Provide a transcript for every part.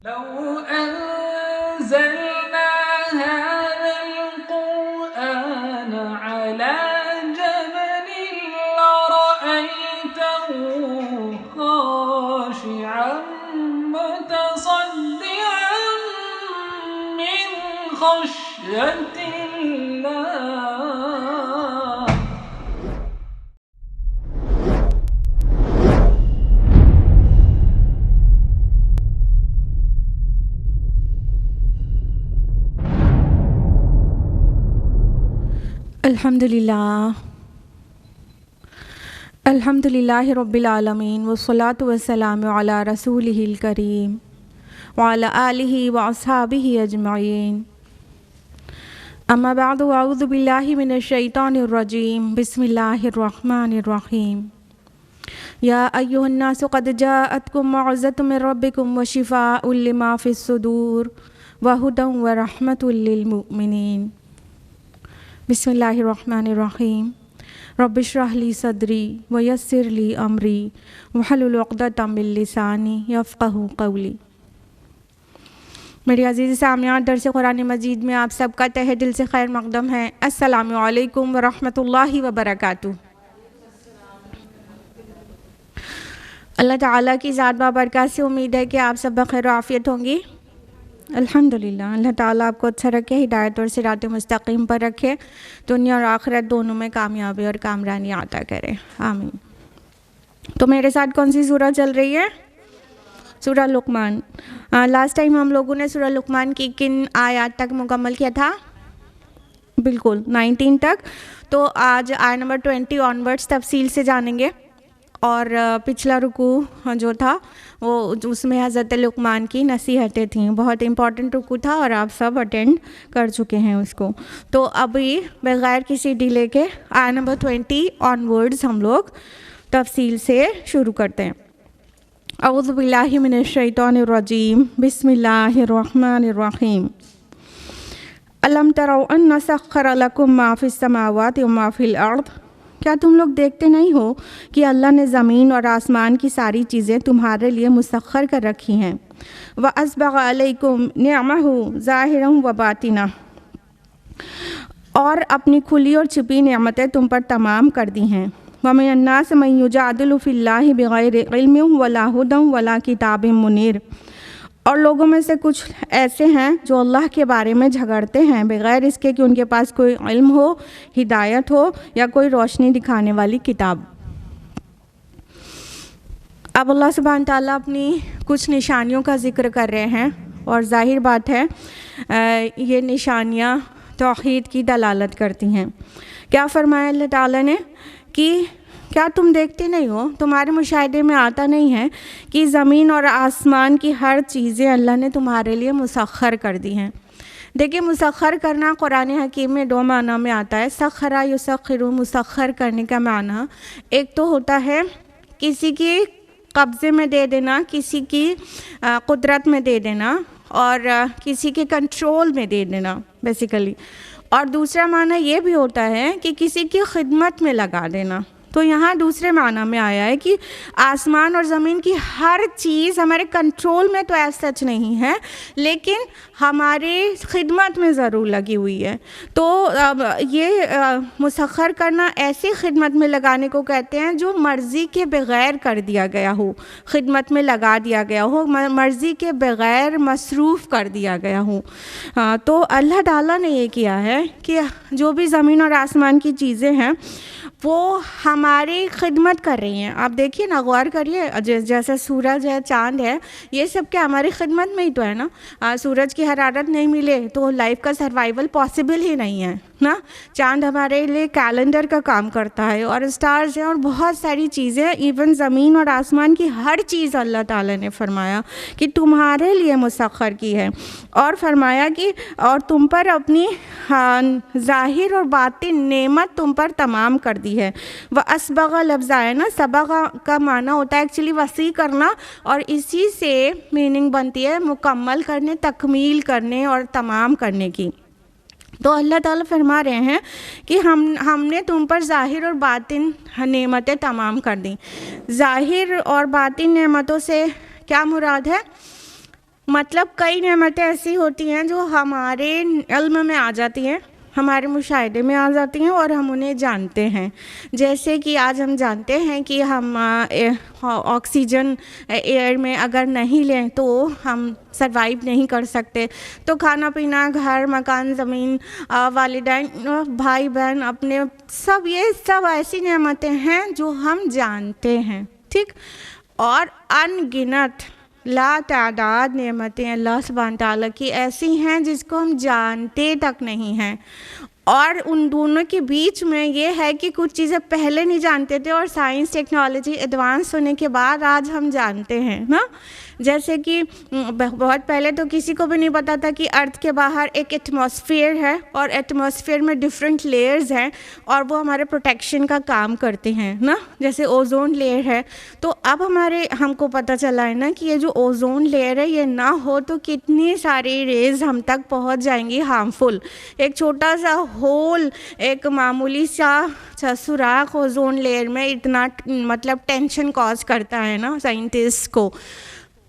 لو أنزلنا هذا القرآن على جبل لرأيته خاشعا متصدعا من خشية الله. الحمدللہ رب العالمین والصلاة والسلام علی رسولہ الکریم وعلی آلہ واصحابہ اجمعین. اما بعد اعوذ باللہ من الشیطان الرجیم. بسم اللہ الرحمن الرحیم. یا ایہا الناس قد جاءتکم موعظۃ من ربکم وشفاء لما فی الصدور وہدی ورحمۃ للمؤمنین. بسم اللہ الرحمن الرحیم. رب اشرح لی صدری ویسر لی امری واحلل عقدۃ من لسانی یفقہوا قولی. میری عزیز سامعین، درس قرآن مجید میں آپ سب کا تہہ دل سے خیر مقدم ہے. السلام علیکم ورحمۃ اللہ وبرکاتہ. اللہ تعالیٰ کی ذات بابرکات سے امید ہے کہ آپ سب بخیر و عافیت ہوں گی. الحمدللہ. اللہ تعالیٰ آپ کو اچھا رکھے، ہدایت اور صراط مستقیم پر رکھے، دنیا اور آخرت دونوں میں کامیابی اور کامرانی عطا کرے. آمین. تو میرے ساتھ کون سی سورہ چل رہی ہے؟ سورہ لقمان. لاسٹ ٹائم ہم لوگوں نے سورہ لقمان کی کن آیات تک مکمل کیا تھا؟ بالکل 19 تک. تو آج آیت نمبر 20 آنورڈس تفصیل سے جانیں گے. اور پچھلا رکوع جو تھا وہ اس میں حضرت لقمان کی نصیحتیں تھیں. بہت امپورٹنٹ رکوع تھا اور آپ سب اٹینڈ کر چکے ہیں اس کو. تو ابھی بغیر کسی ڈیلے کے آیت نمبر 20 آنورڈز ہم لوگ تفصیل سے شروع کرتے ہیں. اعوذ باللہ من الشیطان الرجیم. بسم اللہ الرحمن الرحیم. الم تروا ان سخر لکم ما فی السماوات وما فی الارض. کیا تم لوگ دیکھتے نہیں ہو کہ اللہ نے زمین اور آسمان کی ساری چیزیں تمہارے لیے مسخر کر رکھی ہیں. وَأَسْبَغَ عَلَيْكُمْ نِعْمَهُ ظَاهِرًا وَبَاطِنًا. اور اپنی کھلی اور چھپی نعمتیں تم پر تمام کر دی ہیں. وَمِنَ النَّاسِ مَن يُجَادِلُ فِي اللَّهِ بِغَيْرِ عِلْمٍ وَلَا هُدًى وَلَا كِتَابٍ مُنِيرٍ. اور لوگوں میں سے کچھ ایسے ہیں جو اللہ کے بارے میں جھگڑتے ہیں بغیر اس کے کہ ان کے پاس کوئی علم ہو، ہدایت ہو یا کوئی روشنی دکھانے والی کتاب. اب اللہ سبحانہ تعالیٰ اپنی کچھ نشانیوں کا ذکر کر رہے ہیں اور ظاہر بات ہے یہ نشانیاں توحید کی دلالت کرتی ہیں. کیا فرمایا اللہ تعالیٰ نے کہ کیا تم دیکھتے نہیں ہو، تمہارے مشاہدے میں آتا نہیں ہے کہ زمین اور آسمان کی ہر چیزیں اللہ نے تمہارے لیے مسخر کر دی ہیں. دیکھیں، مسخر کرنا قرآن حکیم میں 2 معنی میں آتا ہے. سخرا یسخر، مسخر کرنے کا معنی ایک تو ہوتا ہے کسی کی قبضے میں دے دینا، کسی کی قدرت میں دے دینا اور کسی کے کنٹرول میں دے دینا بیسیکلی. اور دوسرا معنی یہ بھی ہوتا ہے کہ کسی کی خدمت میں لگا دینا. تو یہاں دوسرے معنی میں آیا ہے کہ آسمان اور زمین کی ہر چیز ہمارے کنٹرول میں تو ایسا سچ نہیں ہے، لیکن ہمارے خدمت میں ضرور لگی ہوئی ہے. تو یہ مسخر کرنا ایسی خدمت میں لگانے کو کہتے ہیں جو مرضی کے بغیر کر دیا گیا ہو، خدمت میں لگا دیا گیا ہو، مرضی کے بغیر مصروف کر دیا گیا ہو. تو اللہ تعالیٰ نے یہ کیا ہے کہ جو بھی زمین اور آسمان کی چیزیں ہیں وہ ہماری خدمت کر رہی ہیں. آپ دیکھیے نا، غور کریے، جیسے سورج ہے، چاند ہے، یہ سب کیا ہماری خدمت میں ہی تو ہے نا. سورج کی حرارت نہیں ملے تو لائف کا سروائیول پاسبل ہی نہیں ہے نا. چاند ہمارے لیے کیلنڈر کا کام کرتا ہے اور اسٹارز ہیں اور بہت ساری چیزیں. ایون زمین اور آسمان کی ہر چیز اللہ تعالیٰ نے فرمایا کہ تمہارے لیے مسخر کی ہے. اور فرمایا کہ اور تم پر اپنی ظاہر اور باطن نعمت تم پر تمام کر دی ہے. وَأَسْبَغَ لفظ ہے نا، سبغ کا معنی ہوتا ہے ایکچولی وسیع کرنا، اور اسی سے میننگ بنتی ہے مکمل کرنے، تکمیل کرنے اور تمام کرنے کی. تو اللہ تعالیٰ فرما رہے ہیں کہ ہم نے تم پر ظاہر اور باطن نعمتیں تمام کر دیں. ظاہر اور باطن نعمتوں سے کیا مراد ہے؟ مطلب کئی نعمتیں ایسی ہوتی ہیں جو ہمارے علم میں آ جاتی ہیں، ہمارے مشاہدے میں آ جاتی ہیں اور ہم انہیں جانتے ہیں. جیسے کہ آج ہم جانتے ہیں کہ ہم آکسیجن ایئر میں اگر نہیں لیں تو ہم سروائیو نہیں کر سکتے. تو کھانا پینا، گھر، مکان، زمین، والدین، بھائی بہن، اپنے سب، یہ سب ایسی نعمتیں ہیں جو ہم جانتے ہیں، ٹھیک. اور ان گنت لا تعداد نعمتیں اللہ سبحانہ تعالیٰ کی ایسی ہیں جس کو ہم جانتے تک نہیں ہیں. اور ان دونوں کے بیچ میں یہ ہے کہ کچھ چیزیں پہلے نہیں جانتے تھے اور سائنس ٹیکنالوجی ایڈوانس ہونے کے بعد آج ہم جانتے ہیں نا. جیسے کہ بہت پہلے تو کسی کو بھی نہیں پتا تھا کہ ارتھ کے باہر ایک ایٹماسفیئر ہے اور ایٹماسفیئر میں ڈفرینٹ لیئرز ہیں اور وہ ہمارے پروٹیکشن کا کام کرتے ہیں نا. جیسے اوزون لیئر ہے، تو اب ہم کو پتہ چلا ہے نا کہ یہ جو اوزون لیئر ہے یہ نہ ہو تو کتنی ساری ریز ہم تک پہنچ جائیں گی ہارمفل. ایک چھوٹا سا ہول، ایک معمولی سا سوراخ اوزون لیئر میں اتنا مطلب ٹینشن کاز کرتا ہے نا سائنٹسٹ کو.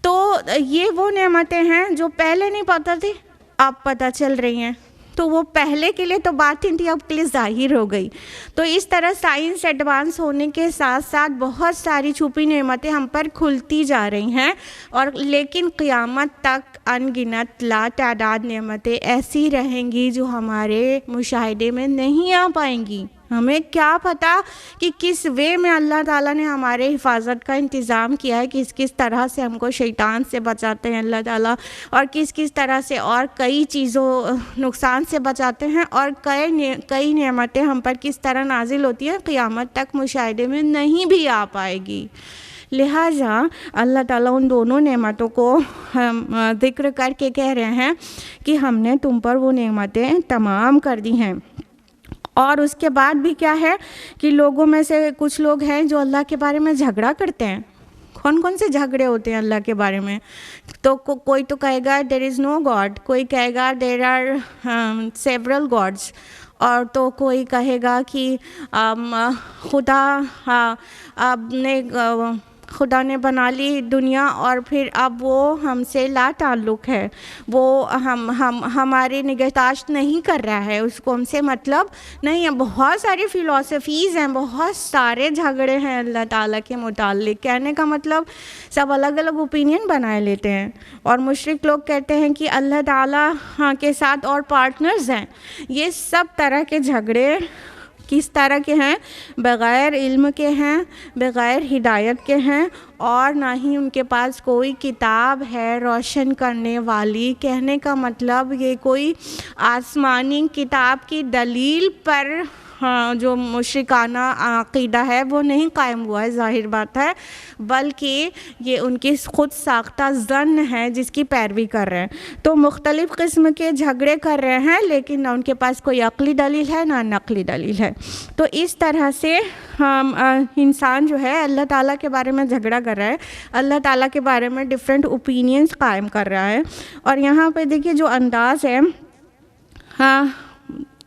تو یہ وہ نعمتیں ہیں جو پہلے نہیں پتہ تھی، اب پتہ چل رہی ہیں. تو وہ پہلے کے لیے تو بات ہی تھی، اب کے لیے ظاہر ہو گئی. تو اس طرح سائنس ایڈوانس ہونے کے ساتھ ساتھ بہت ساری چھپی نعمتیں ہم پر کھلتی جا رہی ہیں، اور لیکن قیامت تک ان گنت لا تعداد نعمتیں ایسی رہیں گی جو ہمارے مشاہدے میں نہیں آ پائیں گی. ہمیں کیا پتہ کہ کس وے میں اللہ تعالیٰ نے ہمارے حفاظت کا انتظام کیا ہے، کس طرح سے ہم کو شیطان سے بچاتے ہیں اللہ تعالیٰ، اور کس طرح سے اور کئی چیزوں نقصان سے بچاتے ہیں، اور کئی نعمتیں ہم پر کس طرح نازل ہوتی ہیں قیامت تک مشاہدے میں نہیں بھی آ پائے گی. لہٰذا اللہ تعالیٰ ان دونوں نعمتوں کو ذکر کر کے کہہ رہے ہیں کہ ہم نے تم پر وہ نعمتیں تمام کر دی ہیں. اور اس کے بعد بھی کیا ہے کہ لوگوں میں سے کچھ لوگ ہیں جو اللہ کے بارے میں جھگڑا کرتے ہیں. کون سے جھگڑے ہوتے ہیں اللہ کے بارے میں؟ تو کوئی تو کہے گا دیر از نو گاڈ، کوئی کہے گا دیر آر سیورل گاڈس، اور تو کوئی کہے گا کہ خدا نے بنا لی دنیا اور پھر اب وہ ہم سے لا تعلق ہے، وہ ہماری نگہداشت نہیں کر رہا ہے، اس کو ہم سے مطلب نہیں ہے. بہت ساری فلاسفیز ہیں، بہت سارے جھگڑے ہیں اللہ تعالیٰ کے متعلق. کہنے کا مطلب سب الگ الگ اوپینین بنائے لیتے ہیں. اور مشرک لوگ کہتے ہیں کہ اللہ تعالیٰ کے ساتھ اور پارٹنرز ہیں. یہ سب طرح کے جھگڑے کس طرح کے ہیں؟ بغیر علم کے ہیں، بغیر ہدایت کے ہیں، اور نہ ہی ان کے پاس کوئی کتاب ہے روشن کرنے والی. کہنے کا مطلب یہ کوئی آسمانی کتاب کی دلیل پر جو مشرکانہ عقیدہ ہے وہ نہیں قائم ہوا ہے، ظاہر بات ہے، بلکہ یہ ان کی خود ساختہ ظن ہے جس کی پیروی کر رہے ہیں. تو مختلف قسم کے جھگڑے کر رہے ہیں، لیکن نہ ان کے پاس کوئی عقلی دلیل ہے نہ نقلی دلیل ہے. تو اس طرح سے انسان جو ہے اللہ تعالیٰ کے بارے میں جھگڑا کر رہا ہے، اللہ تعالیٰ کے بارے میں ڈفرینٹ اوپینینز قائم کر رہا ہے. اور یہاں پہ دیکھیے جو انداز ہے،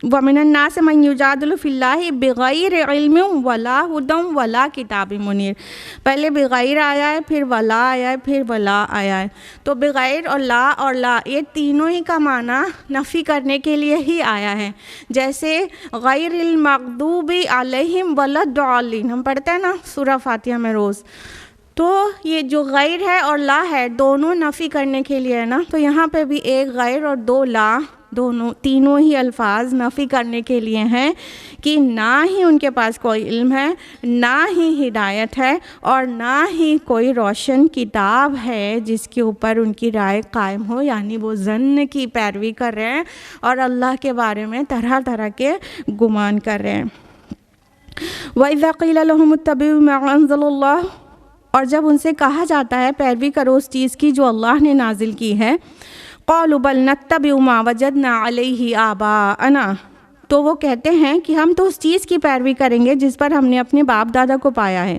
وَمِنَ النَّاسِ مَن يُجَادِلُ فِي اللَّهِ بِغَيْرِ عِلْمٍ وَلَا هُدًى وَلَا كِتَابٍ مُنِيرٍ. پہلے بغیر آیا ہے، پھر ولا آیا ہے، پھر ولا آیا ہے. تو بغیر اور لا یہ تینوں ہی کا معنی نفی کرنے کے لیے ہی آیا ہے. جیسے غیر المغضوب علیہم ولا الضالین ہم پڑھتے ہیں نا سورہ فاتحہ میں روز. تو یہ جو غیر ہے اور لا ہے دونوں نفی کرنے کے لیے ہے نا. تو یہاں پہ بھی ایک غیر اور دو لا، تینوں ہی الفاظ نفی کرنے کے لیے ہیں کہ نہ ہی ان کے پاس کوئی علم ہے، نہ ہی ہدایت ہے، اور نہ ہی کوئی روشن کتاب ہے جس کے اوپر ان کی رائے قائم ہو. یعنی وہ ظن کی پیروی کر رہے ہیں اور اللہ کے بارے میں طرح طرح کے گمان کر رہے ہیں. وَإِذَا قِيلَ لَهُمُ اتَّبِعُوا مَا أَنزَلَ اللَّهُ، اور جب ان سے کہا جاتا ہے پیروی کرو اس چیز کی جو اللہ نے نازل کی ہے، قَالُوا بَلْ نَتَّبِعُ مَا وَجَدْنَا عَلَيْهِ آبَاءَنَا، تو وہ کہتے ہیں کہ ہم تو اس چیز کی پیروی کریں گے جس پر ہم نے اپنے باپ دادا کو پایا ہے.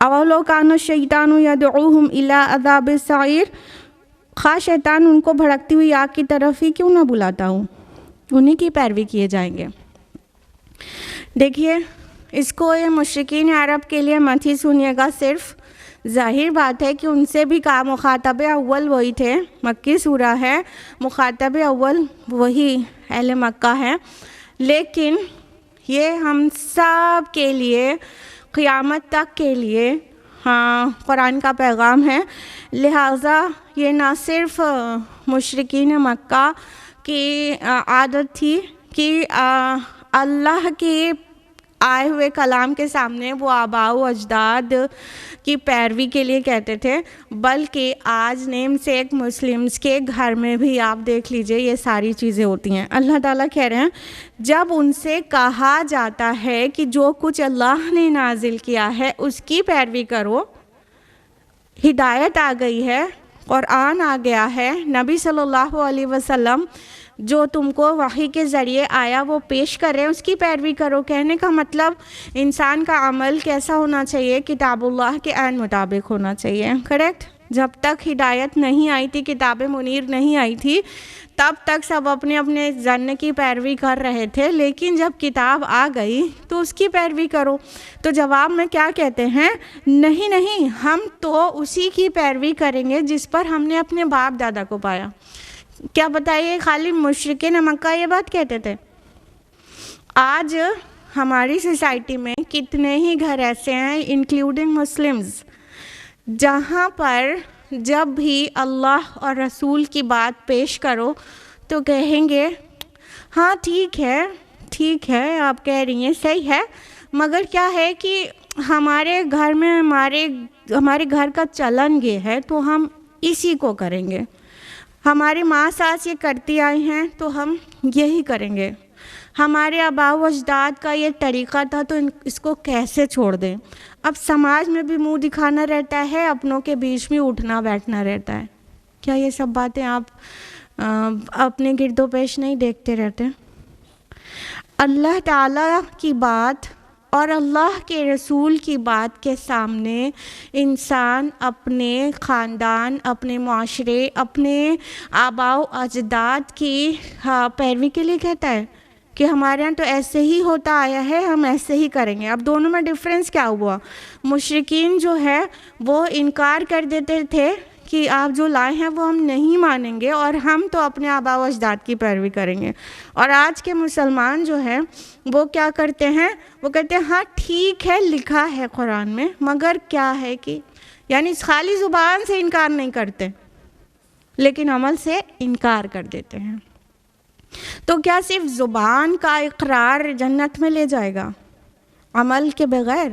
أَوَلَوْ كَانَ الشَّيْطَانُ يَدْعُوهُمْ إِلَىٰ عَذَابِ السَّعِيرِ، خواہ شیطان ان کو بھڑکتی ہوئی آگ کی طرف ہی کیوں نہ بلاتا ہوں، انہی کی پیروی کیے جائیں گے. دیکھیے اس کو یہ مشرکین عرب کے لیے مت ہی سنیے گا صرف، ظاہر بات ہے کہ ان سے بھی کہا، مخاطب اول وہی تھے، مکی سورہ ہے، مخاطب اول وہی اہل مکہ ہے، لیکن یہ ہم سب کے لیے قیامت تک کے لیے قرآن کا پیغام ہے۔ لہٰذا یہ نہ صرف مشرکین مکہ کی عادت تھی کہ اللہ کے آئے ہوئے کلام کے سامنے وہ آباء و اجداد کی پیروی کے لیے کہتے تھے، بلکہ آج نیم سے ایک مسلمز کے گھر میں بھی آپ دیکھ لیجئے یہ ساری چیزیں ہوتی ہیں۔ اللہ تعالیٰ کہہ رہے ہیں جب ان سے کہا جاتا ہے کہ جو کچھ اللہ نے نازل کیا ہے اس کی پیروی کرو، ہدایت آ گئی ہے، قرآن آ گیا ہے، نبی صلی اللہ علیہ وسلم جو تم کو وحی کے ذریعے آیا وہ پیش کر رہے ہیں، اس کی پیروی کرو۔ کہنے کا مطلب انسان کا عمل کیسا ہونا چاہیے؟ کتاب اللہ کے عین مطابق ہونا چاہیے، کریکٹ؟ جب تک ہدایت نہیں آئی تھی، کتاب منیر نہیں آئی تھی، تب تک سب اپنے اپنے ظن کی پیروی کر رہے تھے، لیکن جب کتاب آ گئی تو اس کی پیروی کرو۔ تو جواب میں کیا کہتے ہیں؟ نہیں، ہم تو اسی کی پیروی کریں گے جس پر ہم نے اپنے باپ دادا کو پایا۔ کیا بتائیے خالی مشرکین مکہ یہ بات کہتے تھے؟ آج ہماری سوسائٹی میں کتنے ہی گھر ایسے ہیں انکلوڈنگ مسلمز جہاں پر جب بھی اللہ اور رسول کی بات پیش کرو تو کہیں گے ہاں ٹھیک ہے آپ کہہ رہی ہیں صحیح ہے، مگر کیا ہے کہ ہمارے گھر میں ہمارے گھر کا چلن یہ ہے تو ہم اسی کو کریں گے، ہماری ماں ساس یہ کرتی آئی ہیں تو ہم یہی کریں گے، ہمارے آباء و اجداد کا یہ طریقہ تھا تو اس کو کیسے چھوڑ دیں؟ اب سماج میں بھی منہ دکھانا رہتا ہے، اپنوں کے بیچ میں اٹھنا بیٹھنا رہتا ہے۔ کیا یہ سب باتیں آپ اپنے گرد و پیش نہیں دیکھتے رہتے؟ اللہ تعالیٰ کی بات اور اللہ کے رسول کی بات کے سامنے انسان اپنے خاندان، اپنے معاشرے، اپنے آباء و اجداد کی پیروی کے لیے کہتا ہے کہ ہمارے ہاں تو ایسے ہی ہوتا آیا ہے، ہم ایسے ہی کریں گے۔ اب دونوں میں ڈفرینس کیا ہوا؟ مشرکین جو ہے وہ انکار کر دیتے تھے کہ آپ جو لائے ہیں وہ ہم نہیں مانیں گے اور ہم تو اپنے آباء و اجداد کی پیروی کریں گے، اور آج کے مسلمان جو ہیں وہ کیا کرتے ہیں؟ وہ کہتے ہیں ہاں ٹھیک ہے لکھا ہے قرآن میں، مگر کیا ہے کہ یعنی خالی زبان سے انکار نہیں کرتے لیکن عمل سے انکار کر دیتے ہیں۔ تو کیا صرف زبان کا اقرار جنت میں لے جائے گا عمل کے بغیر؟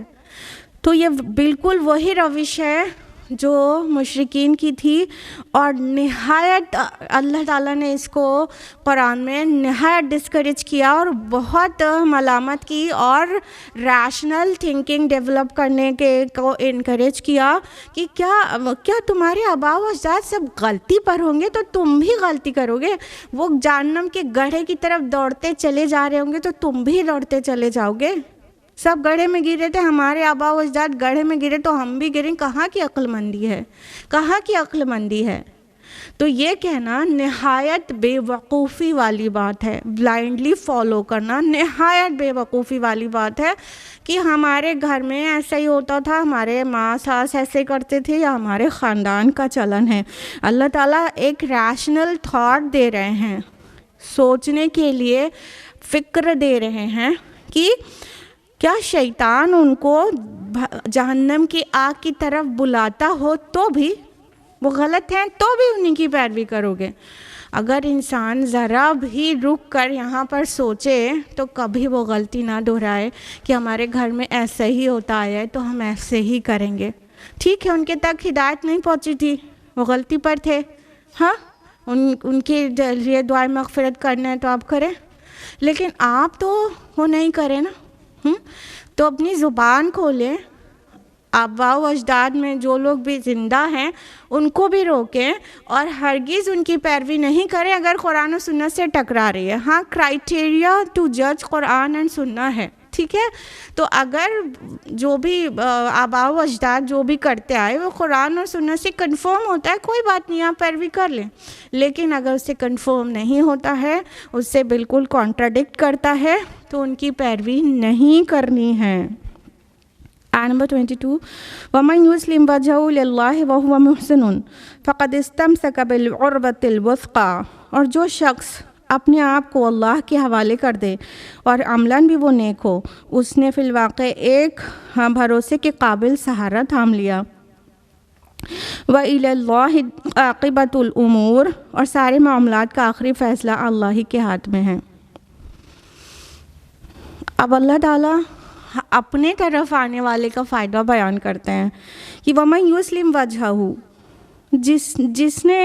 تو یہ بالکل وہی روش ہے جو مشرکین کی تھی، اور نہایت اللہ تعالیٰ نے اس کو قرآن میں نہایت ڈسکریج کیا اور بہت ملامت کی اور ریشنل تھنکنگ ڈیولپ کرنے کو انکریج کیا کہ کیا تمہارے آباء و اجداد سب غلطی پر ہوں گے تو تم بھی غلطی کرو گے؟ وہ جہنم کے گڑھے کی طرف دوڑتے چلے جا رہے ہوں گے تو تم بھی دوڑتے چلے جاؤ گے؟ سب گڑھے میں گرے تھے، ہمارے آباء و اجداد گڑھے میں گرے تو ہم بھی گریں، کہاں کی عقل مندی ہے؟ کہاں کی عقل مندی ہے؟ تو یہ کہنا نہایت بے وقوفی والی بات ہے، بلائنڈلی فالو کرنا نہایت بے وقوفی والی بات ہے کہ ہمارے گھر میں ایسا ہی ہوتا تھا، ہمارے ماں ساس ایسے کرتے تھے یا ہمارے خاندان کا چلن ہے۔ اللہ تعالیٰ ایک ریشنل تھاٹ دے رہے ہیں، سوچنے کے لیے فکر دے رہے ہیں کہ کیا شیطان ان کو جہنم کی آگ کی طرف بلاتا ہو تو بھی وہ غلط ہیں، تو بھی انہیں کی پیروی کرو گے؟ اگر انسان ذرا بھی رک کر یہاں پر سوچے تو کبھی وہ غلطی نہ دہرائے کہ ہمارے گھر میں ایسا ہی ہوتا آیا ہے تو ہم ایسے ہی کریں گے۔ ٹھیک ہے ان کے تک ہدایت نہیں پہنچی تھی، وہ غلطی پر تھے، ہاں ان کے لیے دعائیں مغفرت کرنا ہے تو آپ کریں، لیکن آپ تو وہ نہیں کریں نا۔ تو اپنی زبان کھولیں، آباء و اجداد میں جو لوگ بھی زندہ ہیں ان کو بھی روکیں اور ہرگز ان کی پیروی نہیں کریں اگر قرآن و سنت سے ٹکرا رہی ہے۔ ہاں کرائٹیریا ٹو جج قرآن اینڈ سنت ہے، ٹھیک ہے؟ تو اگر جو بھی آباء و اجداد جو بھی کرتے آئے وہ قرآن اور سنت سے کنفرم ہوتا ہے، کوئی بات نہیں، آپ پیروی کر لیں، لیکن اگر اس سے کنفرم نہیں ہوتا ہے، اس سے بالکل کانٹراڈکٹ کرتا ہے تو ان کی پیروی نہیں کرنی ہے۔ آیت نمبر 22 وَمَن يُسْلِمْ وَجْهَهُ لِلَّهِ وَهُوَ مُحْسِنٌ فَقَدِ اسْتَمْسَكَ بِالْعُرْوَةِ الْوُثْقَىٰ، اور جو شخص اپنے آپ کو اللہ کے حوالے کر دے اور عملاً بھی وہ نیک ہو، اس نے فی الواقع ایک بھروسے کے قابل سہارا تھام لیا۔ وَإِلَى اللَّهِ عَاقِبَةُ الْأُمُورِ، اور سارے معاملات کا آخری فیصلہ اللہ ہی کے ہاتھ میں ہے۔ اب اللہ تعالیٰ اپنے طرف آنے والے کا فائدہ بیان کرتے ہیں کہ وَمَن يُسْلِمْ وَجْهَهُ، جس نے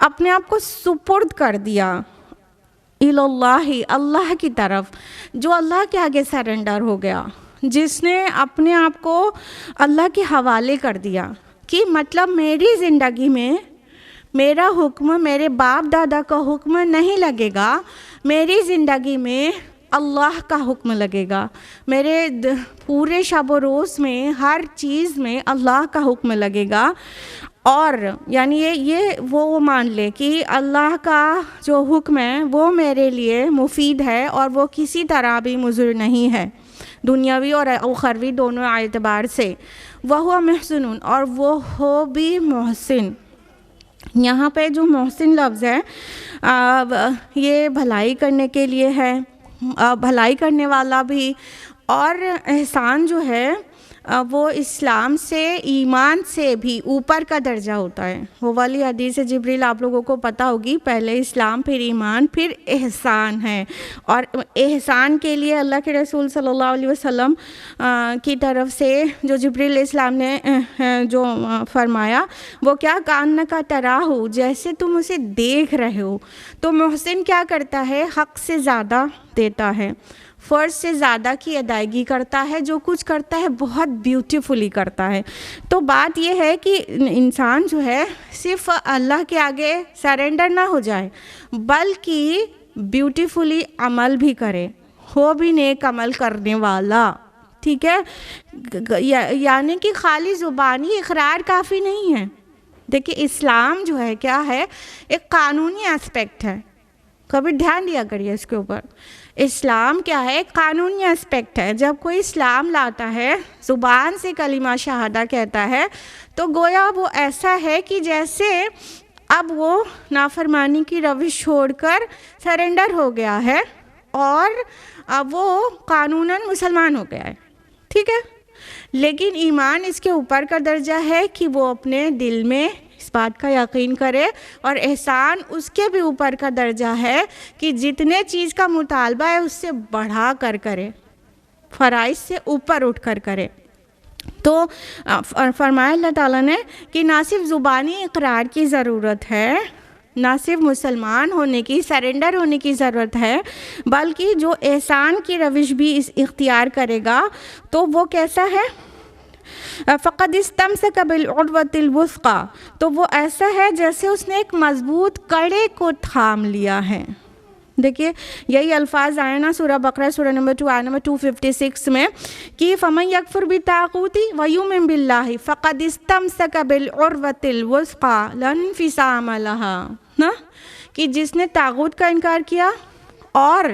اپنے آپ کو سپرد کر دیا اِلَى اللَّهِ، اللہ کی طرف، جو اللہ کے آگے سرنڈر ہو گیا، جس نے اپنے آپ کو اللہ کے حوالے کر دیا کہ مطلب میری زندگی میں میرا حکم میرے باپ دادا کا حکم نہیں لگے گا، میری زندگی میں اللہ کا حکم لگے گا، میرے پورے شب و روز میں ہر چیز میں اللہ کا حکم لگے گا، اور یعنی یہ وہ مان لے کہ اللہ کا جو حکم ہے وہ میرے لیے مفید ہے اور وہ کسی طرح بھی مضر نہیں ہے، دنیاوی اور اخروی دونوں اعتبار سے۔ وَهُوَ مُحْسِنٌ، اور وہ ہو بھی محسن۔ یہاں پہ جو محسن لفظ ہے یہ بھلائی کرنے کے لیے ہے، بھلائی کرنے والا بھی، اور احسان جو ہے وہ اسلام سے ایمان سے بھی اوپر کا درجہ ہوتا ہے۔ وہ والی حدیث جبریل آپ لوگوں کو پتہ ہوگی، پہلے اسلام پھر ایمان پھر احسان ہے، اور احسان کے لیے اللہ کے رسول صلی اللہ علیہ وسلم کی طرف سے جو جبریل علیہ السلام نے جو فرمایا وہ کیا، کأنک تراہ، جیسے تم اسے دیکھ رہے ہو۔ تو محسن کیا کرتا ہے، حق سے زیادہ دیتا ہے، فرض سے زیادہ کی ادائیگی کرتا ہے، جو کچھ کرتا ہے بہت بیوٹیفلی کرتا ہے۔ تو بات یہ ہے کہ انسان جو ہے صرف اللہ کے آگے سرنڈر نہ ہو جائے، بلکہ بیوٹیفلی عمل بھی کرے، ہو بھی نیک عمل کرنے والا، ٹھیک ہے، یعنی کہ خالی زبانی اقرار کافی نہیں ہے۔ دیکھیں اسلام جو ہے کیا ہے، ایک قانونی اسپیکٹ ہے، کبھی دھیان دیا کریے اس کے اوپر۔ اسلام کیا ہے، ایک قانونی اسپیکٹ ہے۔ جب کوئی اسلام لاتا ہے، زبان سے کلمہ شہادہ کہتا ہے، تو گویا وہ ایسا ہے کہ جیسے اب وہ نافرمانی کی روش چھوڑ کر سرنڈر ہو گیا ہے اور اب وہ قانوناً مسلمان ہو گیا ہے، ٹھیک ہے۔ لیکن ایمان اس کے اوپر کا درجہ ہے کہ وہ اپنے دل میں اس بات کا یقین کرے، اور احسان اس کے بھی اوپر کا درجہ ہے کہ جتنے چیز کا مطالبہ ہے اس سے بڑھا کر کرے، فرائض سے اوپر اٹھ کر کرے۔ تو فرمایا اللہ تعالیٰ نے کہ نہ صرف زبانی اقرار کی ضرورت ہے، نہ صرف مسلمان ہونے کی، سرنڈر ہونے کی ضرورت ہے، بلکہ جو احسان کی روش بھی اختیار کرے گا تو وہ کیسا ہے، فقد استمسک بالعروۃ الوثقیٰ، تو وہ ایسا ہے جیسے اس نے ایک مضبوط کڑے کو تھام لیا ہے۔ دیکھیے یہی الفاظ آئے نا سورہ بقرہ سورہ نمبر 2 آیت نمبر 256 میں کہ فمن یکفر بالطاغوت ویؤمن باللہ فقد استمسک بالعروۃ الوثقیٰ لا انفصام لها، نا، کہ جس نے طاغوت کا انکار کیا اور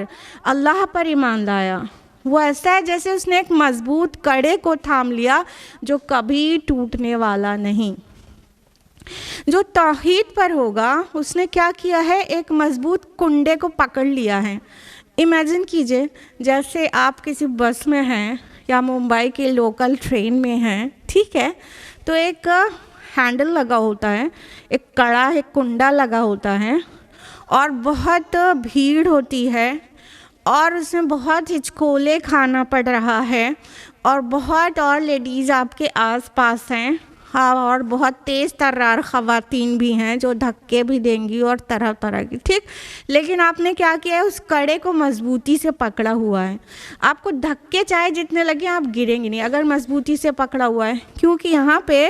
اللہ پر ایمان لایا، وہ ایسا ہے جیسے اس نے ایک مضبوط کڑے کو تھام لیا جو کبھی ٹوٹنے والا نہیں۔ جو توحید پر ہوگا اس نے کیا کیا ہے، ایک مضبوط کنڈے کو پکڑ لیا ہے۔ امیجن کیجئے جیسے آپ کسی بس میں ہیں یا ممبئی کے لوکل ٹرین میں ہیں، ٹھیک ہے، تو ایک ہینڈل لگا ہوتا ہے، ایک کڑا، ایک کنڈا لگا ہوتا ہے، اور بہت بھیڑ ہوتی ہے، اور اس میں بہت ہچکولے کھانا پڑ رہا ہے، اور بہت اور لیڈیز آپ کے آس پاس ہیں، اور بہت تیز ترار خواتین بھی ہیں جو دھکے بھی دیں گی اور طرح طرح کی، ٹھیک، لیکن آپ نے کیا کیا ہے، اس کڑے کو مضبوطی سے پکڑا ہوا ہے۔ آپ کو دھکے چاہے جتنے لگیں آپ گریں گے نہیں اگر مضبوطی سے پکڑا ہوا ہے، کیونکہ یہاں پہ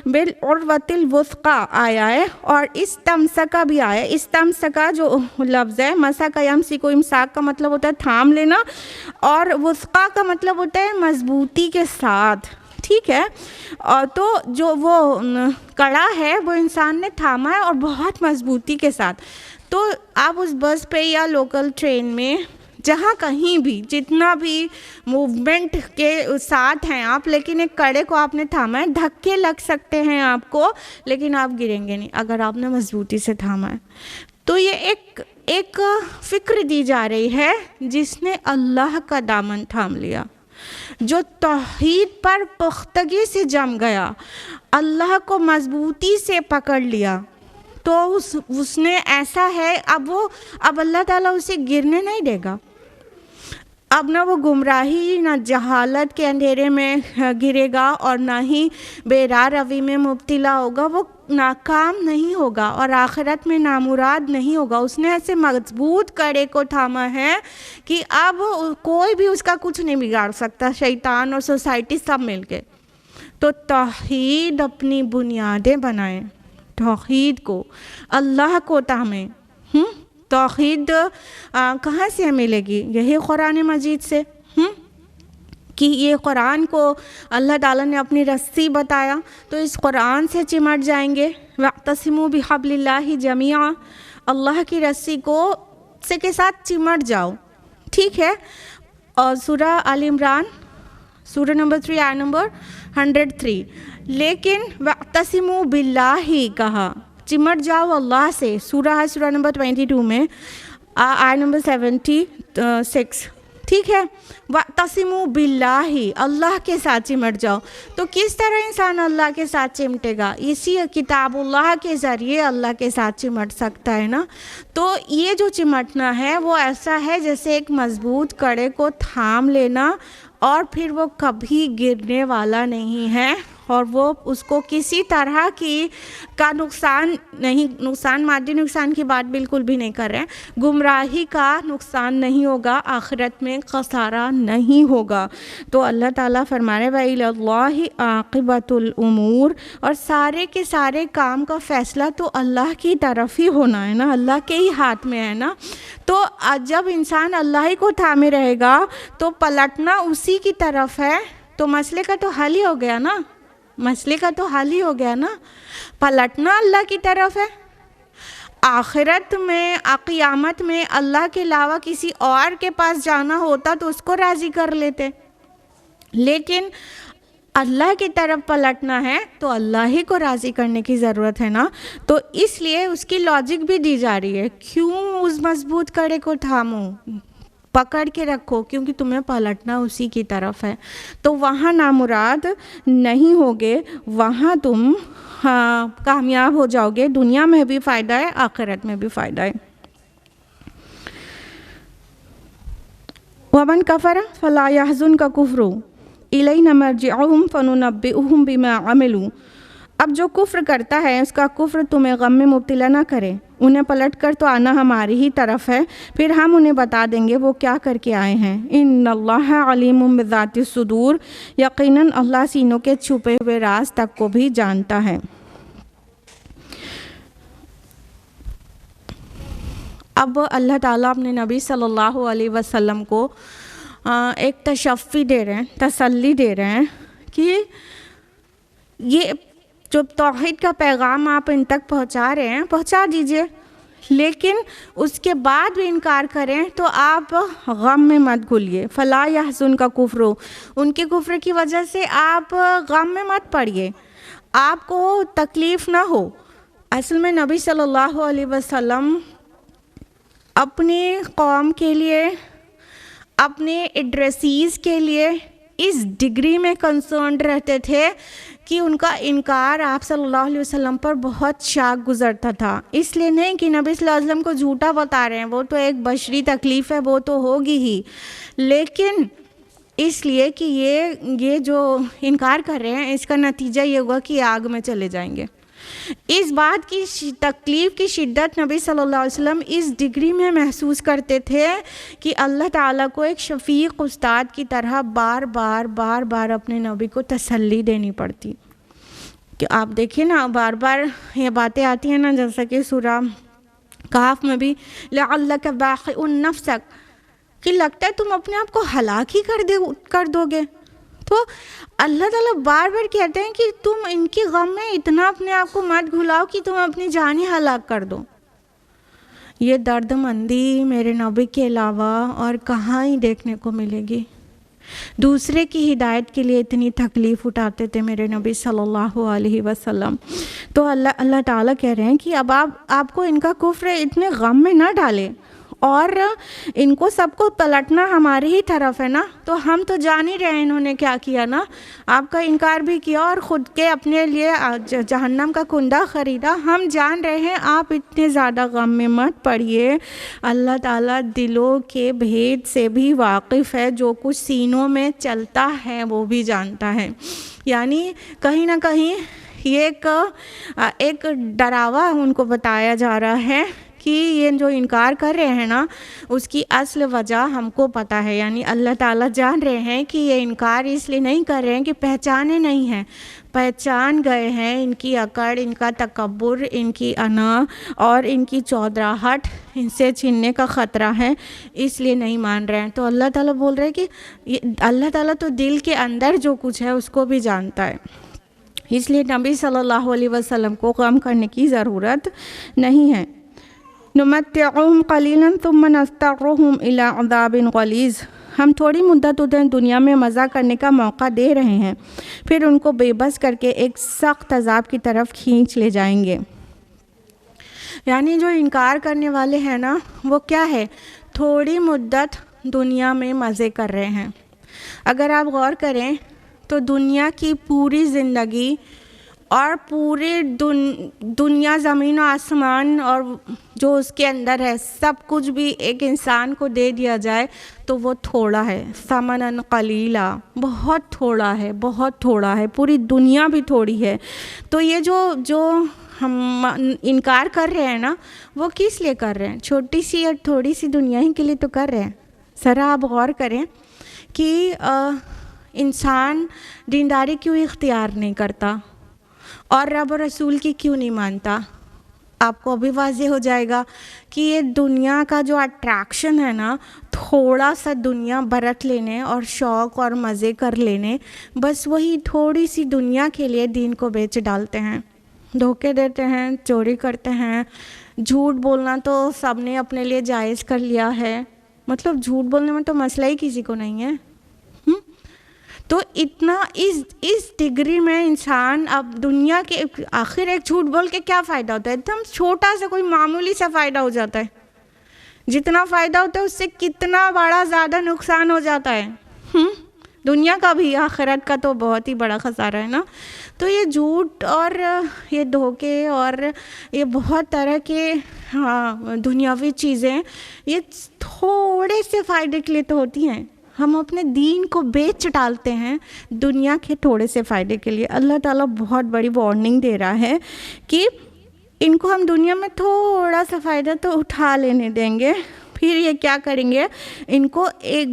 بالعروۃ الوثقیٰ آیا ہے اور استمسکا بھی آیا ہے۔ استمسکا جو لفظ ہے، مسک یمسک، امساک کا مطلب ہوتا ہے تھام لینا، اور وثقیٰ کا مطلب ہوتا ہے مضبوطی کے ساتھ، ٹھیک ہے۔ اور تو جو وہ کڑا ہے وہ انسان نے تھاما ہے اور بہت مضبوطی کے ساتھ۔ تو آپ اس بس پہ یا لوکل ٹرین میں جہاں کہیں بھی جتنا بھی موومنٹ کے ساتھ ہیں آپ، لیکن ایک کڑے کو آپ نے تھاما ہے، دھکے لگ سکتے ہیں آپ کو لیکن آپ گریں گے نہیں اگر آپ نے مضبوطی سے تھاما ہے۔ تو یہ ایک فکر دی جا رہی ہے جس نے اللہ کا دامن تھام لیا، جو توحید پر پختگی سے جم گیا، اللہ کو مضبوطی سے پکڑ لیا، تو اس نے ایسا ہے اب اللہ تعالیٰ اسے گرنے نہیں دے گا۔ اب نہ وہ گمراہی نہ جہالت کے اندھیرے میں گرے گا اور نہ ہی بے راہ روی میں مبتلا ہوگا، وہ ناکام نہیں ہوگا اور آخرت میں نامراد نہیں ہوگا۔ اس نے ایسے مضبوط کڑے کو تھاما ہے کہ اب کوئی بھی اس کا کچھ نہیں بگاڑ سکتا، شیطان اور سوسائٹی سب مل کے۔ تو توحید اپنی بنیادیں بنائیں، توحید کو، اللہ کو تھامیں۔ توحید کہاں سے ملے گی؟ یہی قرآن مجید سے، کہ یہ قرآن کو اللہ تعالیٰ نے اپنی رسی بتایا تو اس قرآن سے چمٹ جائیں گے۔ وَاعْتَصِمُوا بِحَبْلِ اللَّهِ جَمِيعًا، اللہ کی رسی کو سے کے ساتھ چمٹ جاؤ، ٹھیک ہے۔ اور سورہ آل عمران سورہ نمبر 3 آیت نمبر 103، لیکن وَاعْتَصِمُوا بِاللَّهِ کہا، چمٹ جاؤ اللہ سے۔ سورہ نمبر 22 میں آیت نمبر 76، ٹھیک ہے۔ وَاعْتَصِمُوا بِاللَّهِ، اللہ کے ساتھ چمٹ جاؤ۔ تو کس طرح انسان اللہ کے ساتھ چمٹے گا؟ اسی کتاب اللہ کے ذریعے اللہ کے ساتھ چمٹ سکتا ہے نا۔ تو یہ جو چمٹنا ہے وہ ایسا ہے جیسے ایک مضبوط کڑے کو تھام لینا، اور پھر وہ کبھی گرنے والا نہیں ہے، اور وہ اس کو کسی طرح کا نقصان مادی نقصان کی بات بالکل بھی نہیں کر رہے ہیں، گمراہی کا نقصان نہیں ہوگا، آخرت میں خسارہ نہیں ہوگا۔ تو اللہ تعالیٰ فرما رہے وَإِلَى اللَّهِ عَاقِبَةُ الْأُمُورِ، اور سارے کے سارے کام کا فیصلہ تو اللہ کی طرف ہی ہونا ہے نا، اللہ کے ہی ہاتھ میں ہے نا۔ تو جب انسان اللہ ہی کو تھامے رہے گا تو پلٹنا اسی کی طرف ہے، تو مسئلے کا تو حل ہی ہو گیا نا، مسئلے کا تو حل ہی ہو گیا نا، پلٹنا اللہ کی طرف ہے۔ آخرت میں قیامت میں اللہ کے علاوہ کسی اور کے پاس جانا ہوتا تو اس کو راضی کر لیتے، لیکن اللہ کی طرف پلٹنا ہے تو اللہ ہی کو راضی کرنے کی ضرورت ہے نا۔ تو اس لیے اس کی لاجک بھی دی جا رہی ہے، کیوں اس مضبوط کڑے کو تھامو، پکڑ کے رکھو، کیونکہ تمہیں پلٹنا اسی کی طرف ہے۔ تو وہاں نامراد نہیں ہوگے، وہاں تم کامیاب ہو جاؤ گے، دنیا میں بھی فائدہ ہے، آخرت میں بھی فائدہ ہے۔ وَمَنْ كَفَرَ فَلَا يَحْزُنْكَ كُفْرُهُ إِلَيْنَا مَرْجِعُهُمْ فَنُنَبِّئُهُمْ بِمَا عَمِلُوا۔ اب جو کفر کرتا ہے اس کا کفر تمہیں غم میں مبتلا نہ کرے، انہیں پلٹ کر تو آنا ہماری ہی طرف ہے، پھر ہم انہیں بتا دیں گے وہ کیا کر کے آئے ہیں۔ ان اللہ علیم بذات الصدور، یقیناً اللہ سینوں کے چھپے ہوئے راز تک کو بھی جانتا ہے۔ اب اللہ تعالیٰ اپنے نبی صلی اللہ علیہ وسلم کو ایک تشفی دے رہے ہیں، تسلی دے رہے ہیں کہ یہ جو توحید کا پیغام آپ ان تک پہنچا رہے ہیں پہنچا دیجئے، لیکن اس کے بعد بھی انکار کریں تو آپ غم میں مت گھلیے۔ فلا یحزنک کفرو، ان کے کفر کی وجہ سے آپ غم میں مت پڑیے، آپ کو تکلیف نہ ہو۔ اصل میں نبی صلی اللہ علیہ وسلم اپنی قوم کے لیے، اپنے ایڈریسیز کے لیے اس ڈگری میں کنسرنڈ رہتے تھے کہ ان کا انکار آپ صلی اللہ علیہ وسلم پر بہت شاق گزرتا تھا۔ اس لیے نہیں کہ نبی صلی اللہ علیہ وسلم کو جھوٹا بتا رہے ہیں، وہ تو ایک بشری تکلیف ہے، وہ تو ہوگی ہی، لیکن اس لیے کہ یہ جو انکار کر رہے ہیں اس کا نتیجہ یہ ہوگا کہ آگ میں چلے جائیں گے۔ اس بات کی تکلیف کی شدت نبی صلی اللہ علیہ وسلم اس ڈگری میں محسوس کرتے تھے کہ اللہ تعالیٰ کو ایک شفیق استاد کی طرح بار بار اپنے نبی کو تسلی دینی پڑتی۔ کہ آپ دیکھیں نا، بار بار یہ باتیں آتی ہیں نا، جیسا کہ سورہ کہف میں بھی لعلک باخع نفسک، کہ لگتا ہے تم اپنے آپ کو ہلاک ہی کر دو گے۔ تو اللہ تعالیٰ بار بار کہتے ہیں کہ تم ان کی غم میں اتنا اپنے آپ کو مت گھلاؤ کہ تم اپنی جان ہی ہلاک کر دو۔ یہ درد مندی میرے نبی کے علاوہ اور کہاں ہی دیکھنے کو ملے گی. دوسرے کی ہدایت کے لیے اتنی تکلیف اٹھاتے تھے میرے نبی صلی اللہ علیہ وسلم. تو اللہ تعالیٰ کہہ رہے ہیں کہ اب آپ کو ان کا کفر اتنے غم میں نہ ڈالے، اور ان کو سب کو پلٹنا ہماری ہی طرف ہے نا. تو ہم تو جان ہی رہے ہیں انہوں نے کیا کیا نا، آپ کا انکار بھی کیا اور خود کے اپنے لیے جہنم کا کنڈا خریدا. ہم جان رہے ہیں، آپ اتنے زیادہ غم میں مت پڑیے. اللہ تعالیٰ دلوں کے بھید سے بھی واقف ہے، جو کچھ سینوں میں چلتا ہے وہ بھی جانتا ہے. یعنی کہیں نہ کہیں یہ ایک ڈراوا ان کو بتایا جا رہا ہے کہ یہ جو انکار کر رہے ہیں نا، اس کی اصل وجہ ہم کو پتہ ہے. یعنی اللہ تعالیٰ جان رہے ہیں کہ یہ انکار اس لیے نہیں کر رہے ہیں کہ پہچانے نہیں ہیں، پہچان گئے ہیں. ان کی اکڑ، ان کا تکبر، ان کی انا اور ان کی چودراہٹ ان سے چھننے کا خطرہ ہے، اس لیے نہیں مان رہے ہیں. تو اللہ تعالیٰ بول رہے ہیں کہ اللہ تعالیٰ تو دل کے اندر جو کچھ ہے اس کو بھی جانتا ہے. اس لیے نبی صلی اللہ علیہ وسلم کو غم کرنے کی ضرورت نہیں ہے. نمتعهم قلیلا ثم نضطرهم الى عذاب غلیظ. ہم تھوڑی مدت انہیں دنیا میں مزہ کرنے کا موقع دے رہے ہیں، پھر ان کو بے بس کر کے ایک سخت عذاب کی طرف کھینچ لے جائیں گے. یعنی جو انکار کرنے والے ہیں نا، وہ کیا ہے، تھوڑی مدت دنیا میں مزے کر رہے ہیں. اگر آپ غور کریں تو دنیا کی پوری زندگی اور پورے دنیا، زمین و آسمان اور جو اس کے اندر ہے، سب کچھ بھی ایک انسان کو دے دیا جائے تو وہ تھوڑا ہے. ثمناً قلیلا، بہت تھوڑا ہے، بہت تھوڑا ہے. پوری دنیا بھی تھوڑی ہے. تو یہ جو ہم انکار کر رہے ہیں نا، وہ کس لیے کر رہے ہیں؟ چھوٹی سی اور تھوڑی سی دنیا ہی کے لیے تو کر رہے ہیں. ذرا آپ غور کریں کہ انسان دینداری کیوں اختیار نہیں کرتا اور رب و رسول کی کیوں نہیں مانتا. آپ کو ابھی واضح ہو جائے گا کہ یہ دنیا کا جو اٹریکشن ہے نا، تھوڑا سا دنیا برت لینے اور شوق اور مزے کر لینے، بس وہی تھوڑی سی دنیا کے لیے دین کو بیچ ڈالتے ہیں، دھوکے دیتے ہیں، چوری کرتے ہیں. جھوٹ بولنا تو سب نے اپنے لیے جائز کر لیا ہے. مطلب جھوٹ بولنے میں تو مسئلہ ہی کسی کو نہیں ہے. تو اتنا اس ڈگری میں انسان اب دنیا کے آخر ایک جھوٹ بول کے کیا فائدہ ہوتا ہے؟ ایک دم چھوٹا سا کوئی معمولی سا فائدہ ہو جاتا ہے. جتنا فائدہ ہوتا ہے اس سے کتنا بڑا زیادہ نقصان ہو جاتا ہے. دنیا کا بھی، آخرت کا تو بہت ہی بڑا خسارہ ہے نا. تو یہ جھوٹ اور یہ دھوکے اور یہ بہت طرح کے دنیاوی چیزیں، یہ تھوڑے سے فائدے کے لیے تو ہوتی ہیں. ہم اپنے دین کو بیچ ڈالتے ہیں دنیا کے تھوڑے سے فائدے کے لیے. اللہ تعالیٰ بہت بڑی وارننگ دے رہا ہے کہ ان کو ہم دنیا میں تھوڑا سا فائدہ تو اٹھا لینے دیں گے، پھر یہ کیا کریں گے، ان کو ایک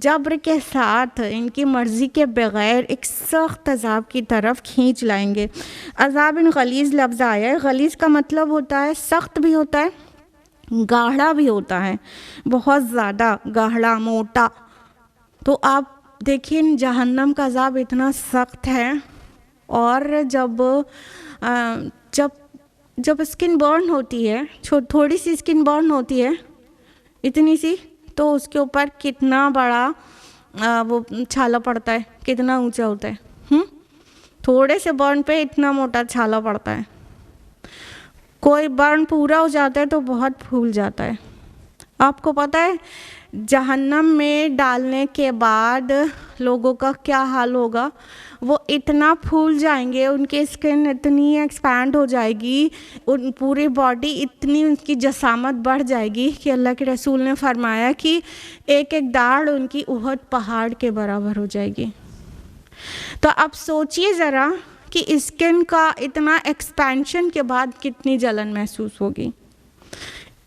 جبر کے ساتھ، ان کی مرضی کے بغیر ایک سخت عذاب کی طرف کھینچ لائیں گے. عذاب غلیظ لفظ آیا ہے. غلیظ کا مطلب ہوتا ہے سخت بھی ہوتا ہے، گاڑھا بھی ہوتا ہے، بہت زیادہ گاڑھا، موٹا. تو آپ دیکھیں جہنم کا عذاب اتنا سخت ہے، اور جب اسکن برن ہوتی ہے، تھوڑی سی اسکن برن ہوتی ہے، اتنی سی، تو اس کے اوپر کتنا بڑا وہ چھالا پڑتا ہے، کتنا اونچا ہوتا ہے. تھوڑے سے برن پہ اتنا موٹا چھالا پڑتا ہے. کوئی برن پورا ہو جاتا ہے تو بہت پھول جاتا ہے. آپ کو پتہ ہے جہنم میں ڈالنے کے بعد لوگوں کا کیا حال ہوگا؟ وہ اتنا پھول جائیں گے، ان کی اسکن اتنی ایکسپینڈ ہو جائے گی، ان پوری باڈی اتنی ان کی جسامت بڑھ جائے گی کہ اللہ کے رسول نے فرمایا کہ ایک ایک داڑھ ان کی احد پہاڑ کے برابر ہو جائے گی. تو اب سوچئے ذرا کہ اسکن کا اتنا ایکسپینشن کے بعد کتنی جلن محسوس ہوگی.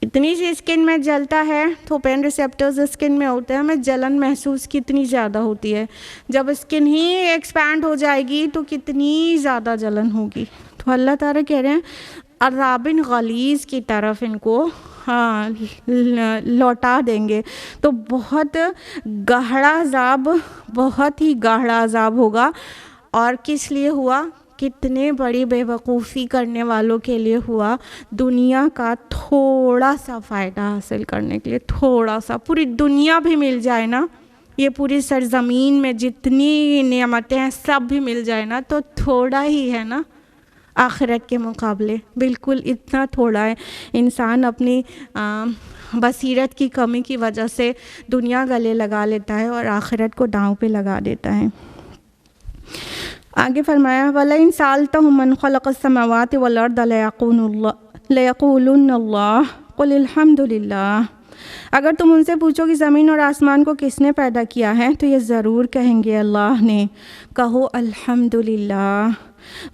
اتنی سی اسکن میں جلتا ہے تو پین ریسیپٹرز اسکن میں ہوتے ہیں، ہمیں جلن محسوس کتنی زیادہ ہوتی ہے. جب اسکن ہی ایکسپینڈ ہو جائے گی تو کتنی زیادہ جلن ہوگی. تو اللہ تعالیٰ کہہ رہے ہیں عذاب غلیظ کی طرف ان کو لوٹا دیں گے. تو بہت گہرا عذاب، بہت ہی گہرا عذاب ہوگا. اور کس لیے ہوا؟ کتنے بڑی بے وقوفی کرنے والوں کے لیے ہوا، دنیا کا تھوڑا سا فائدہ حاصل کرنے کے لیے، تھوڑا سا، پوری دنیا بھی مل جائے نا، یہ پوری سرزمین میں جتنی نعمتیں ہیں سب بھی مل جائے نا، تو تھوڑا ہی ہے نا آخرت کے مقابلے، بالکل اتنا تھوڑا ہے۔ انسان اپنی بصیرت کی کمی کی وجہ سے دنیا گلے لگا لیتا ہے اور آخرت کو داؤں پہ لگا دیتا ہے۔ آگے فرمایا وَلَئِن سَأَلْتَهُم مَّنْ خَلَقَ السَّمَاوَاتِ وَالْأَرْضَ لَيَقُولُنَّ اللَّهُ قُلِ الْحَمْدُ لِلَّهِ، اگر تم ان سے پوچھو کہ زمین اور آسمان کو کس نے پیدا کیا ہے تو یہ ضرور کہیں گے اللہ نے، کہو الحمدللہ،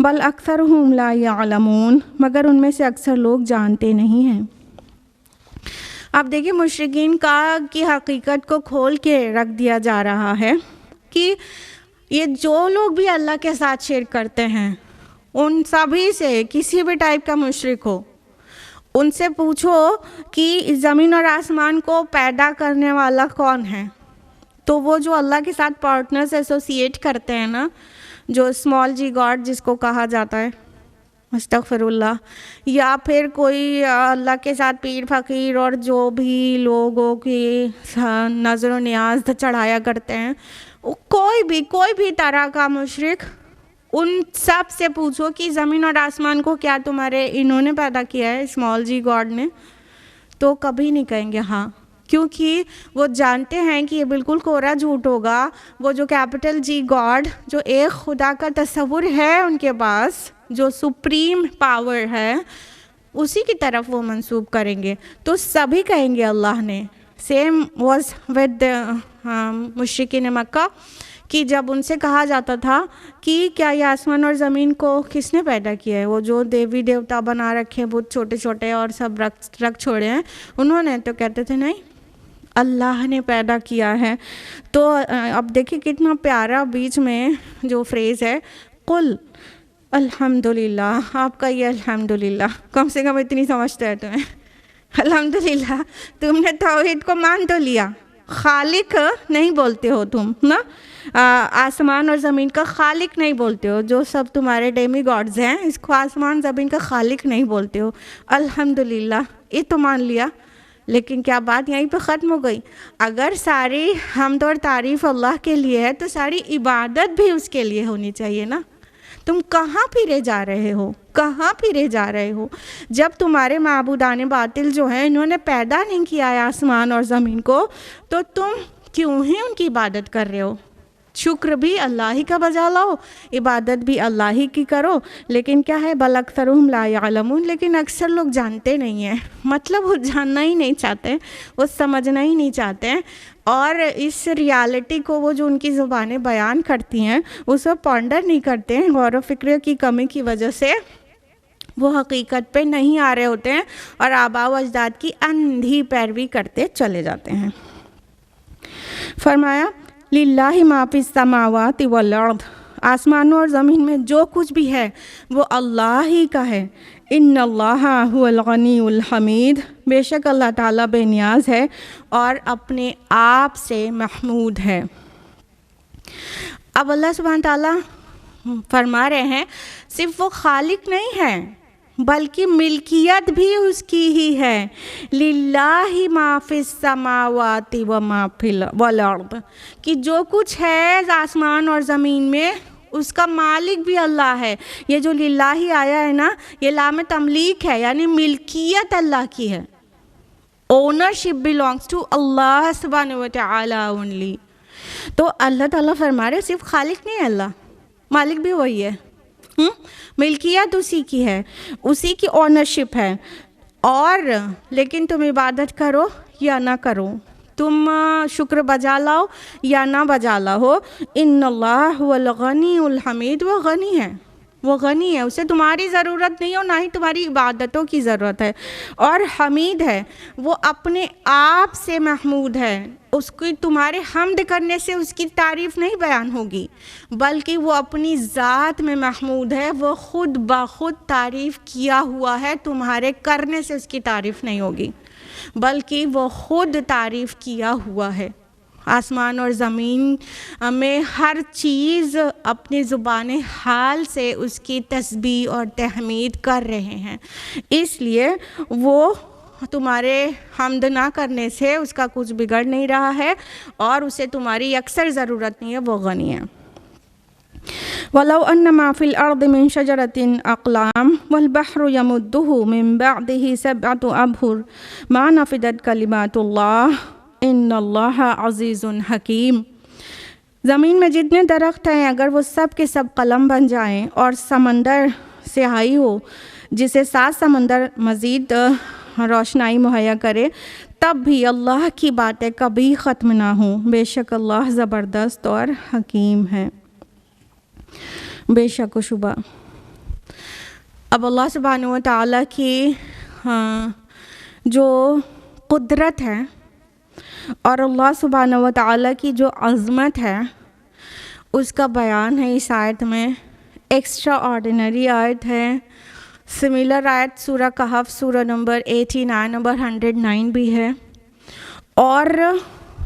بل اکثرهم لا يعلمون، مگر ان میں سے اکثر لوگ جانتے نہیں ہیں۔ اب دیکھیں مشرکین کی حقیقت کو کھول کے رکھ دیا جا رہا ہے کہ یہ جو لوگ بھی اللہ کے ساتھ شرک کرتے ہیں، ان سبھی سے کسی بھی ٹائپ کا مشرک ہو، ان سے پوچھو کہ زمین اور آسمان کو پیدا کرنے والا کون ہے، تو وہ جو اللہ کے ساتھ پارٹنرز ایسوسیٹ کرتے ہیں نا، جو اسمال جی گاڈ جس کو کہا جاتا ہے، استغفر اللہ، یا پھر کوئی اللہ کے ساتھ پیر فقیر اور جو بھی لوگوں کی نظر و نیاز چڑھایا کرتے ہیں، کوئی بھی طرح کا مشرک، ان سب سے پوچھو کہ زمین اور آسمان کو کیا تمہارے انہوں نے پیدا کیا ہے، اسمال جی گاڈ نے، تو کبھی نہیں کہیں گے ہاں، کیونکہ وہ جانتے ہیں کہ یہ بالکل کوڑا جھوٹ ہوگا۔ وہ جو کیپٹل جی گاڈ، جو ایک خدا کا تصور ہے ان کے پاس، جو سپریم پاور ہے، اسی کی طرف وہ منسوب کریں گے، تو سبھی کہیں گے اللہ نے۔ سیم واز ود مشرکین مکہ، کہ جب ان سے کہا جاتا تھا کہ کیا یہ آسمان اور زمین کو کس نے پیدا کیا ہے، وہ جو دیوی دیوتا بنا رکھے، بت چھوٹے چھوٹے اور سب رکھ چھوڑے ہیں، انہوں نے تو کہتے تھے نہیں، اللہ نے پیدا کیا ہے۔ تو اب دیکھیں کتنا پیارا بیچ میں جو فریز ہے، قل الحمدللہ، آپ کا یہ الحمدللہ کم سے کم اتنی سمجھتا ہے تمہیں، الحمدللہ تم نے توحید کو مان تو لیا، خالق نہیں بولتے ہو تم نا، آسمان اور زمین کا خالق نہیں بولتے ہو، جو سب تمہارے ڈیمی گاڈز ہیں اس کو آسمان زمین کا خالق نہیں بولتے ہو، الحمدللہ یہ تو مان لیا۔ لیکن کیا بات یہیں پہ ختم ہو گئی؟ اگر ساری حمد اور تعریف اللہ کے لیے ہے تو ساری عبادت بھی اس کے لیے ہونی چاہیے نا۔ تم کہاں پھرے جا رہے ہو، کہاں پھرے جا رہے ہو؟ جب تمہارے معبودان باطل جو ہیں انہوں نے پیدا نہیں کیا ہے آسمان اور زمین کو، تو تم کیوں ہی ان کی عبادت کر رہے ہو؟ شکر بھی اللہ ہی کا بجا لاؤ، عبادت بھی اللہ ہی کی کرو، لیکن کیا ہے بل اکثرهم لا يعلمون، لیکن اکثر لوگ جانتے نہیں ہیں، مطلب وہ جاننا ہی نہیں چاہتے، وہ سمجھنا ہی نہیں چاہتے، اور اس ریالٹی کو وہ جو ان کی زبانیں بیان کرتی ہیں اس کو پونڈر نہیں کرتے ہیں، غور و فکر کی کمی کی وجہ سے وہ حقیقت پہ نہیں آ رہے ہوتے ہیں اور آباء و اجداد کی اندھی پیروی کرتے چلے جاتے ہیں۔ فرمایا للہ ما فی السماوات والارض، آسمانوں اور زمین میں جو کچھ بھی ہے وہ اللہ ہی کا ہے، ان اللہ هو الغنی الحمید، بے شک اللہ تعالیٰ بے نیاز ہے اور اپنے آپ سے محمود ہے۔ اب اللہ سبحانہ تعالیٰ فرما رہے ہیں صرف وہ خالق نہیں ہے بلکہ ملکیت بھی اس کی ہی ہے، للہ ما فی السماوات و ما فی الارض، کہ جو کچھ ہے آسمان اور زمین میں اس کا مالک بھی اللہ ہے۔ یہ جو للہ آیا ہے نا، یہ لام تملیک ہے، یعنی ملکیت اللہ کی ہے، اونرشپ belongs to اللہ سبحانہ و تعالی only۔ تو اللہ تعالیٰ فرما رہے صرف خالق نہیں ہے اللہ، مالک بھی وہی ہے، ملکیت اسی کی ہے، اسی کی اونرشپ ہے، اور لیکن تم عبادت کرو یا نہ کرو، تم شکر بجا لاؤ یا نہ بجا لاؤ، ان اللہ هو الغنی الحمید، وہ غنی ہے، وہ غنی ہے، اسے تمہاری ضرورت نہیں ہو، نہ ہی تمہاری عبادتوں کی ضرورت ہے، اور حمید ہے، وہ اپنے آپ سے محمود ہے، اس کی تمہارے حمد کرنے سے اس کی تعریف نہیں بیان ہوگی، بلکہ وہ اپنی ذات میں محمود ہے، وہ خود بخود تعریف کیا ہوا ہے، تمہارے کرنے سے اس کی تعریف نہیں ہوگی، بلکہ وہ خود تعریف کیا ہوا ہے۔ آسمان اور زمین میں ہر چیز اپنی زبان حال سے اس کی تسبیح اور تحمید کر رہے ہیں، اس لیے وہ تمہارے حمد نہ کرنے سے اس کا کچھ بگڑ نہیں رہا ہے اور اسے تمہاری اکثر ضرورت نہیں ہے، وہ غنی ہے۔ وَلَوْ أَنَّ مَا فِي الْأَرْضِ مِنْ شَجَرَةٍ أَقْلَامٌ وَالْبَحْرُ يَمُدُّهُ مِنْ بَعْدِهِ سَبْعَةُ أَبْحُرٍ مَا نَفِدَتْ كَلِمَاتُ اللَّهِ إِنَّ اللَّهَ عَزِيزٌ حَكِيمٌ۔ زمین میں جتنے درخت ہیں اگر وہ سب کے سب قلم بن جائیں اور سمندر سیاہی ہو جسے 7 سمندر مزید روشنائی مہیا کرے، تب بھی اللہ کی باتیں کبھی ختم نہ ہوں، بے شک اللہ زبردست اور حکیم ہے، بے شک و شبہ۔ اب اللہ سبحانہ و تعالیٰ کی جو قدرت ہے اور اللہ سبحانہ و تعالیٰ کی جو عظمت ہے اس کا بیان ہے اس آیت میں۔ ایکسٹرا آرڈینری آیت ہے۔ سملر آیت سورہ کہف سورہ نمبر 89 نمبر 109 بھی ہے، اور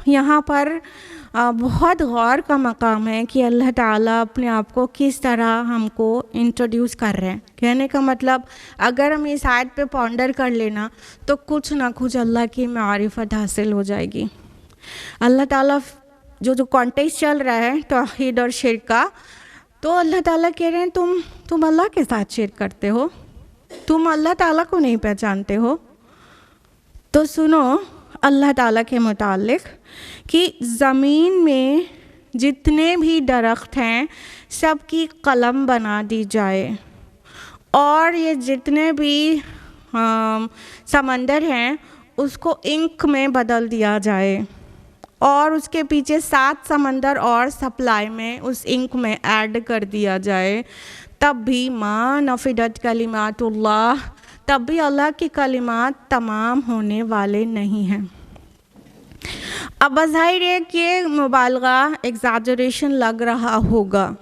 یہاں پر بہت غور کا مقام ہے کہ اللہ تعالیٰ اپنے آپ کو کس طرح ہم کو انٹروڈیوس کر رہے ہیں۔ کہنے کا مطلب اگر ہم اس آیت پہ پونڈر کر لینا تو کچھ نہ کچھ اللہ کی معرفت حاصل ہو جائے گی۔ اللہ تعالیٰ جو کانٹیکسٹ چل رہا ہے توحید اور شرک کا، تو اللہ تعالیٰ کہہ رہے ہیں تم اللہ کے ساتھ شرک کرتے ہو، تم اللہ تعالیٰ کو نہیں پہچانتے ہو۔ تو سنو اللہ تعالیٰ کے متعلق کہ زمین میں جتنے بھی درخت ہیں سب کی قلم بنا دی جائے، اور یہ جتنے بھی سمندر ہیں اس کو انک میں بدل دیا جائے، اور اس کے پیچھے 7 سمندر اور سپلائی میں اس انک میں ایڈ کر دیا جائے، تب بھی ما نفدت کلمات اللہ، تب بھی اللہ کی کلمات تمام ہونے والے نہیں ہیں۔ اب بظاہر ہے کہ مبالغہ ایگزاجریشن لگ رہا ہوگا،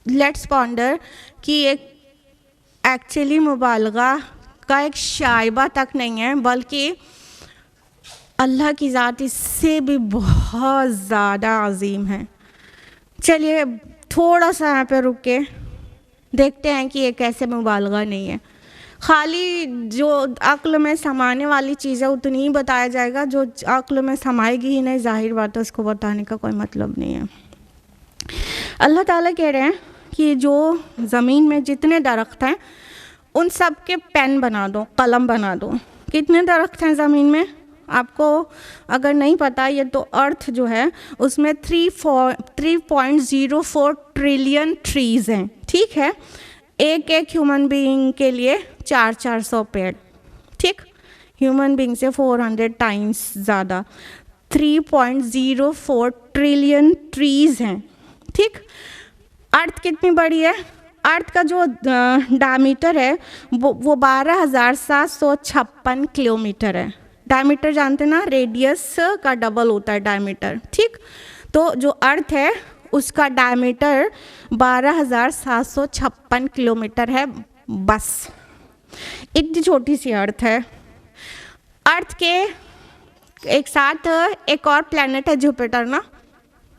لیٹس پونڈر کہ ایک ایکچولی مبالغہ کا ایک شائبہ تک نہیں ہے، بلکہ اللہ کی ذات اس سے بھی بہت زیادہ عظیم ہے۔ چلیے تھوڑا سا یہاں پہ رک کے دیکھتے ہیں کہ یہ کیسے مبالغہ نہیں ہے۔ خالی جو عقل میں سمانے والی چیزیں اتنی ہی بتایا جائے گا، جو عقل میں سمائے گی ہی نہیں، ظاہر بات ہے اس کو بتانے کا کوئی مطلب نہیں ہے۔ اللہ تعالیٰ کہہ رہے ہیں کہ جو زمین میں جتنے درخت ہیں ان سب کے پین بنا دو، قلم بنا دو۔ کتنے درخت ہیں زمین میں؟ آپ کو اگر نہیں پتہ، یہ تو ارتھ جو ہے اس میں 3.04 ٹریلین ٹریز ہیں، ٹھیک ہے؟ ایک ہیومن بینگ کے لیے 400 پیڑ، ٹھیک؟ ہیومن بینگ سے 400 ٹائمز زیادہ، 3.04 ٹریلین ٹریز ہیں، ٹھیک؟ ارتھ کتنی بڑی ہے؟ ارتھ کا جو ڈائمیٹر ہے وہ 12,756 کلومیٹر ہے۔ ڈائمیٹر جانتے نا، ریڈیس کا ڈبل ہوتا ہے ڈائمیٹر، ٹھیک؟ تو جو ارتھ ہے اس کا ڈائمیٹر 12,756 کلومیٹر ہے، بس اتنی چھوٹی سی ارتھ ہے۔ ارتھ کے ایک ساتھ ایک اور پلینٹ ہے جوپیٹر نا،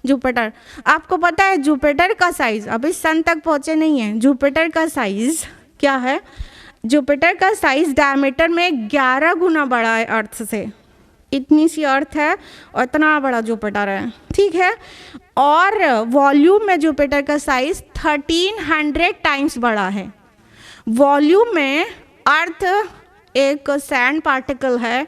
جوپیٹر۔ آپ کو پتہ ہے جوپیٹر کا سائز، ابھی سن تک پہنچے نہیں ہیں، جوپیٹر کا سائز کیا ہے؟ جوپیٹر کا سائز ڈائمیٹر میں 11 گنا بڑا ہے ارتھ سے۔ اتنی سی ارتھ ہے اور اتنا بڑا جوپیٹر ہے، ٹھیک ہے؟ اور والیوم میں جوپیٹر کا سائز 1300 ٹائمز بڑا ہے۔ والیوم میں ارتھ ایک سینڈ پارٹیکل ہے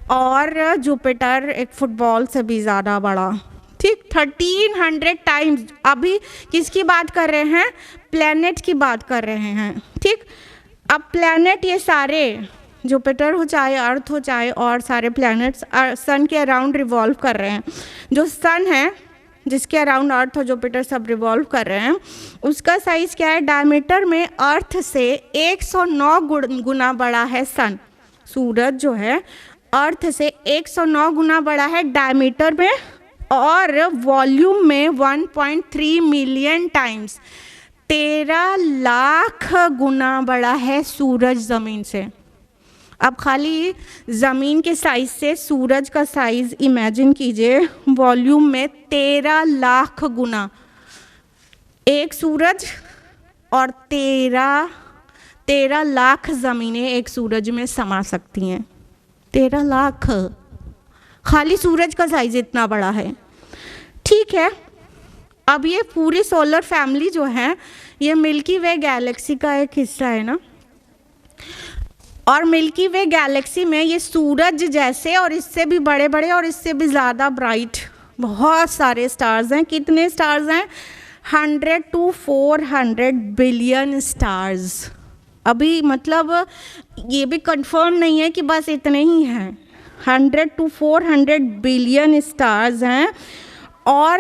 اور جوپیٹر ایک فٹ بال سے بھی زیادہ بڑا، ٹھیک؟ 1300 ٹائمز۔ ابھی کس کی بات کر رہے ہیں؟ پلینٹ کی بات کر رہے ہیں، ٹھیک؟ اب پلینٹ یہ سارے جوپیٹر ہو چاہے ارتھ ہو چاہے اور سارے پلینٹس سن کے اراؤنڈ ریوالو کر رہے ہیں۔ جو سن ہے جس کے اراؤنڈ ارتھ اور جوپیٹر سب ریوالو کر رہے ہیں، اس کا سائز کیا ہے؟ ڈائمیٹر میں ارتھ سے 109 گنا بڑا ہے سن۔ سورج جو ہے ارتھ سے 109 گنا بڑا ہے ڈائمیٹر میں، اور والیوم میں 1.3 ملین ٹائمز 13 لاکھ گنا بڑا ہے سورج زمین سے۔ اب خالی زمین کے سائز سے سورج کا سائز امیجن کیجئے، والیوم میں 13 لاکھ گنا. ایک سورج اور 13 لاکھ زمینیں ایک سورج میں سما سکتی ہیں. 13 لاکھ، خالی سورج کا سائز اتنا بڑا ہے. ٹھیک ہے، اب یہ پوری سولر فیملی جو ہے یہ ملکی وے گیلیکسی کا ایک حصہ ہے نا، اور ملکی وے گیلیکسی میں یہ سورج جیسے اور اس سے بھی بڑے بڑے اور اس سے بھی زیادہ برائٹ بہت سارے سٹارز ہیں. کتنے سٹارز ہیں؟ 100 to 400 بلین سٹارز. ابھی مطلب یہ بھی کنفرم نہیں ہے کہ بس اتنے ہی ہیں. 100 to 400 بلین سٹارز ہیں. اور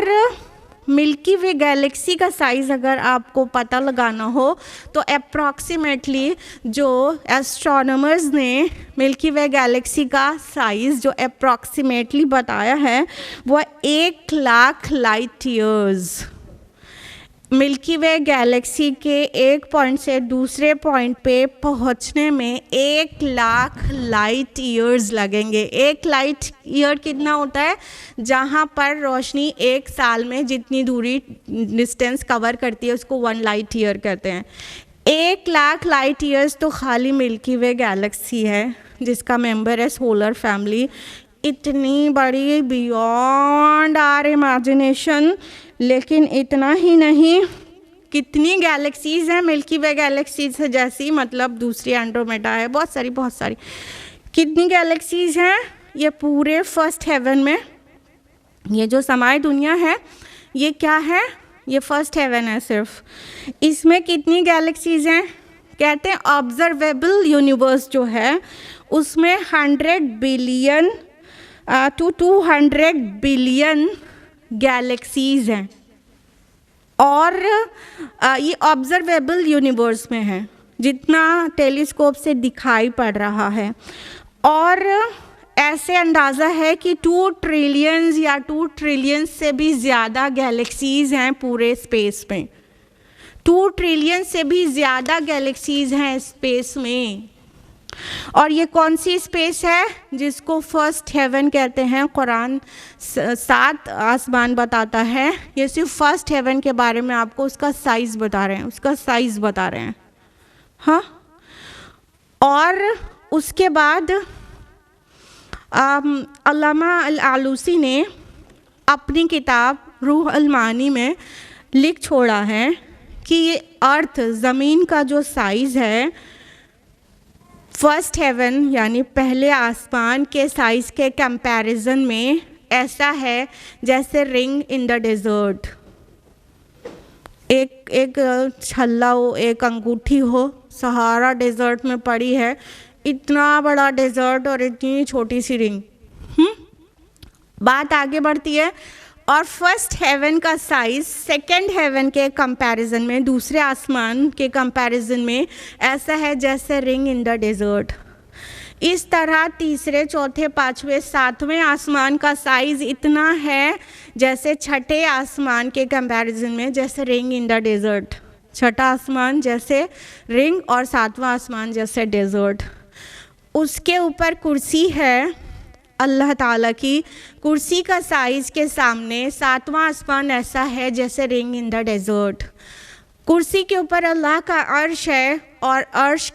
ملکی وے گیلیکسی کا سائز اگر آپ کو پتہ لگانا ہو تو اپروکسیمیٹلی جو ایسٹرونامرز نے ملکی وے گیلیکسی کا سائز جو اپروکسیمیٹلی بتایا ہے وہ 1 لاکھ لائٹ ایئرز. ملکی وے گیلیکسی کے ایک پوائنٹ سے دوسرے پوائنٹ پہ پہنچنے میں 1 لاکھ لائٹ ایئرز لگیں گے. 1 لائٹ ایئر کتنا ہوتا ہے؟ جہاں پر روشنی ایک سال میں جتنی دوری ڈسٹینس کور کرتی ہے اس کو 1 لائٹ ایئر کہتے ہیں. 1 لاکھ لائٹ ایئرز تو خالی ملکی وے گیلیکسی ہے جس کا ممبر ہے سولر فیملی. اتنی بڑی بیونڈ آر امیجنیشن. لیکن اتنا ہی نہیں، کتنی گیلیکسیز ہیں ملکی وے گیلیکسیز سے جیسی، مطلب دوسری اینڈرومیڈا ہے، بہت ساری. کتنی گیلیکسیز ہیں؟ یہ پورے فرسٹ ہیون میں، یہ جو سمائی دنیا ہے یہ کیا ہے؟ یہ فرسٹ ہیون ہے صرف. اس میں کتنی گیلیکسیز ہیں؟ کہتے ہیں آبزرویبل یونیورس جو ہے اس میں 100 بلین to 200 بلین گیلیکسیز ہیں. اور یہ آبزرویبل یونیورس میں ہے جتنا ٹیلیسکوپ سے دکھائی پڑ رہا ہے. اور ایسے اندازہ ہے کہ 2 ٹریلینز یا 2 ٹریلین سے بھی زیادہ گیلیکسیز ہیں پورے اسپیس میں. 2 ٹریلین سے بھی زیادہ گیلیکسیز ہیں اسپیس میں. اور یہ کون سی اسپیس ہے جس کو فرسٹ ہیون کہتے ہیں؟ قرآن 7 آسمان بتاتا ہے. یہ صرف فرسٹ ہیون کے بارے میں آپ کو اس کا سائز بتا رہے ہیں، ہاں. اور اس کے بعد علامہ العلوسی نے اپنی کتاب روح المعانی میں لکھ چھوڑا ہے کہ یہ ارتھ زمین کا جو سائز ہے فرسٹ ہیون یعنی پہلے آسمان کے سائز کے کمپیریزن میں ایسا ہے جیسے رنگ ان دا ڈیزرٹ. ایک چھلا ہو، ایک انگوٹھی ہو، سہارا ڈیزرٹ میں پڑی ہے، اتنا بڑا ڈیزرٹ اور اتنی چھوٹی سی رنگ. بات آگے بڑھتی ہے. اور فرسٹ ہیون کا سائز سیکنڈ ہیون کے کمپیریزن میں، دوسرے آسمان کے کمپیریزن میں ایسا ہے جیسے رنگ ان دا ڈیزرٹ. اس طرح تیسرے، چوتھے، پانچویں، ساتویں آسمان کا سائز اتنا ہے جیسے چھٹے آسمان کے کمپیریزن میں جیسے رنگ ان دا ڈیزرٹ. چھٹا آسمان جیسے رنگ اور ساتواں آسمان جیسے ڈیزرٹ. اس کے اوپر کرسی ہے اللہ تعالیٰ کی. کرسی کا سائز کے سامنے ساتواں آسمان ایسا ہے جیسے رنگ ان دا ڈیزرٹ. کرسی کے اوپر اللہ کا عرش ہے اور عرش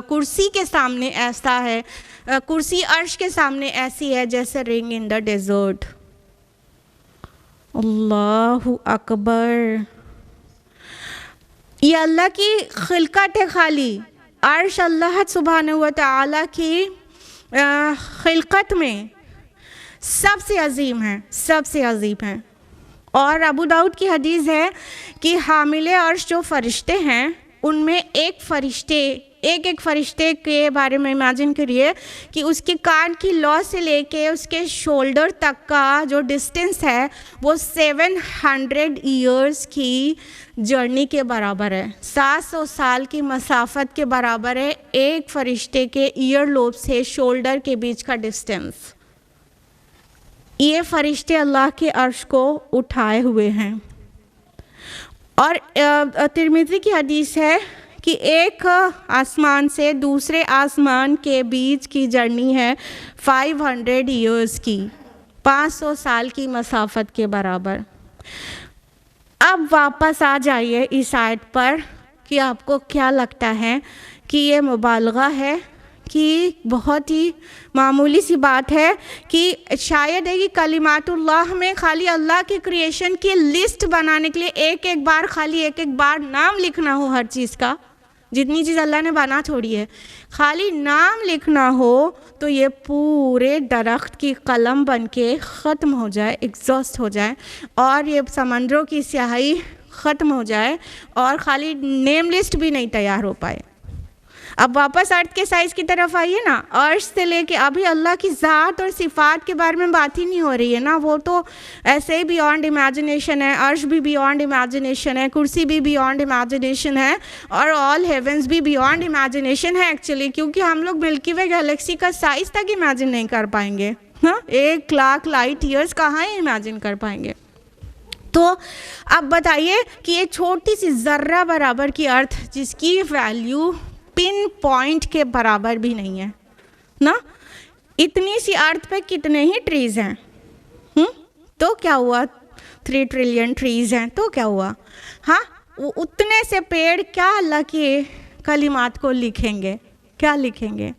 کرسی کے سامنے ایسا ہے، کرسی عرش کے سامنے ایسی ہے جیسے رنگ ان دا ڈیزرٹ. اللہ اکبر. یہ اللہ کی خلقت ہے. خالی عرش اللہ سبحانہ و تعالیٰ کی خلقت میں سب سے عظیم ہے. اور ابو داؤد کی حدیث ہے کہ حامل عرش جو فرشتے ہیں ان میں ایک فرشتے کے بارے میں امیجن کریے کہ اس کے کان کی لو سے لے کے اس کے شولڈر تک کا جو ڈسٹینس ہے وہ 700 ایئرز کی جرنی کے برابر ہے. 700 سال کی مسافت کے برابر ہے ایک فرشتے کے ایئر لوب سے شولڈر کے بیچ کا ڈسٹینس. یہ فرشتے اللہ کے عرش کو اٹھائے ہوئے ہیں. اور ترمذی کی حدیث ہے کہ ایک آسمان سے دوسرے آسمان کے بیچ کی جرنی ہے 500 ایئرس کی، 500 سال کی مسافت کے برابر۔ اب واپس آ جائیے اس آیت پر کہ آپ کو کیا لگتا ہے کہ یہ مبالغہ ہے کہ بہت ہی معمولی سی بات ہے کہ شاید ہے کہ کلمات اللہ میں خالی اللہ کی کریشن کی لسٹ بنانے کے لیے ایک ایک بار نام لکھنا ہو ہر چیز کا، جتنی چیز اللہ نے بنا چھوڑی ہے خالی نام لکھنا ہو تو یہ پورے درخت کی قلم بن کے ختم ہو جائے، ایگزاسٹ ہو جائے، اور یہ سمندروں کی سیاہی ختم ہو جائے اور خالی نیم لسٹ بھی نہیں تیار ہو پائے۔ اب واپس ارتھ کے سائز کی طرف آئیے نا، عرش سے لے کے ابھی اللہ کی ذات اور صفات کے بارے میں بات ہی نہیں ہو رہی ہے نا، وہ تو ایسے ہی بیونڈ امیجنیشن ہے، عرش بھی بیونڈ امیجنیشن ہے، کرسی بھی بیونڈ امیجنیشن ہے، اور آل ہیونز بھی بیونڈ امیجنیشن ہے ایکچولی، کیونکہ ہم لوگ ملکی وے گیلیکسی کا سائز تک امیجن نہیں کر پائیں گے، 1,00,000 لائٹ ایئرس کہاں امیجن کر پائیں گے۔ تو اب بتائیے کہ یہ چھوٹی سی ذرہ برابر کی ارتھ جس کی ویلیو پن پوائنٹ کے برابر بھی نہیں ہے نا، اتنی سی ارتھ پہ کتنے ہی ٹریز ہیں، تو کیا ہوا 3 ٹریلین ٹریز ہیں تو کیا ہوا، ہاں وہ اتنے سے پیڑ کیا اللہ کے کلمات کو لکھیں گے، کیا لکھیں گے،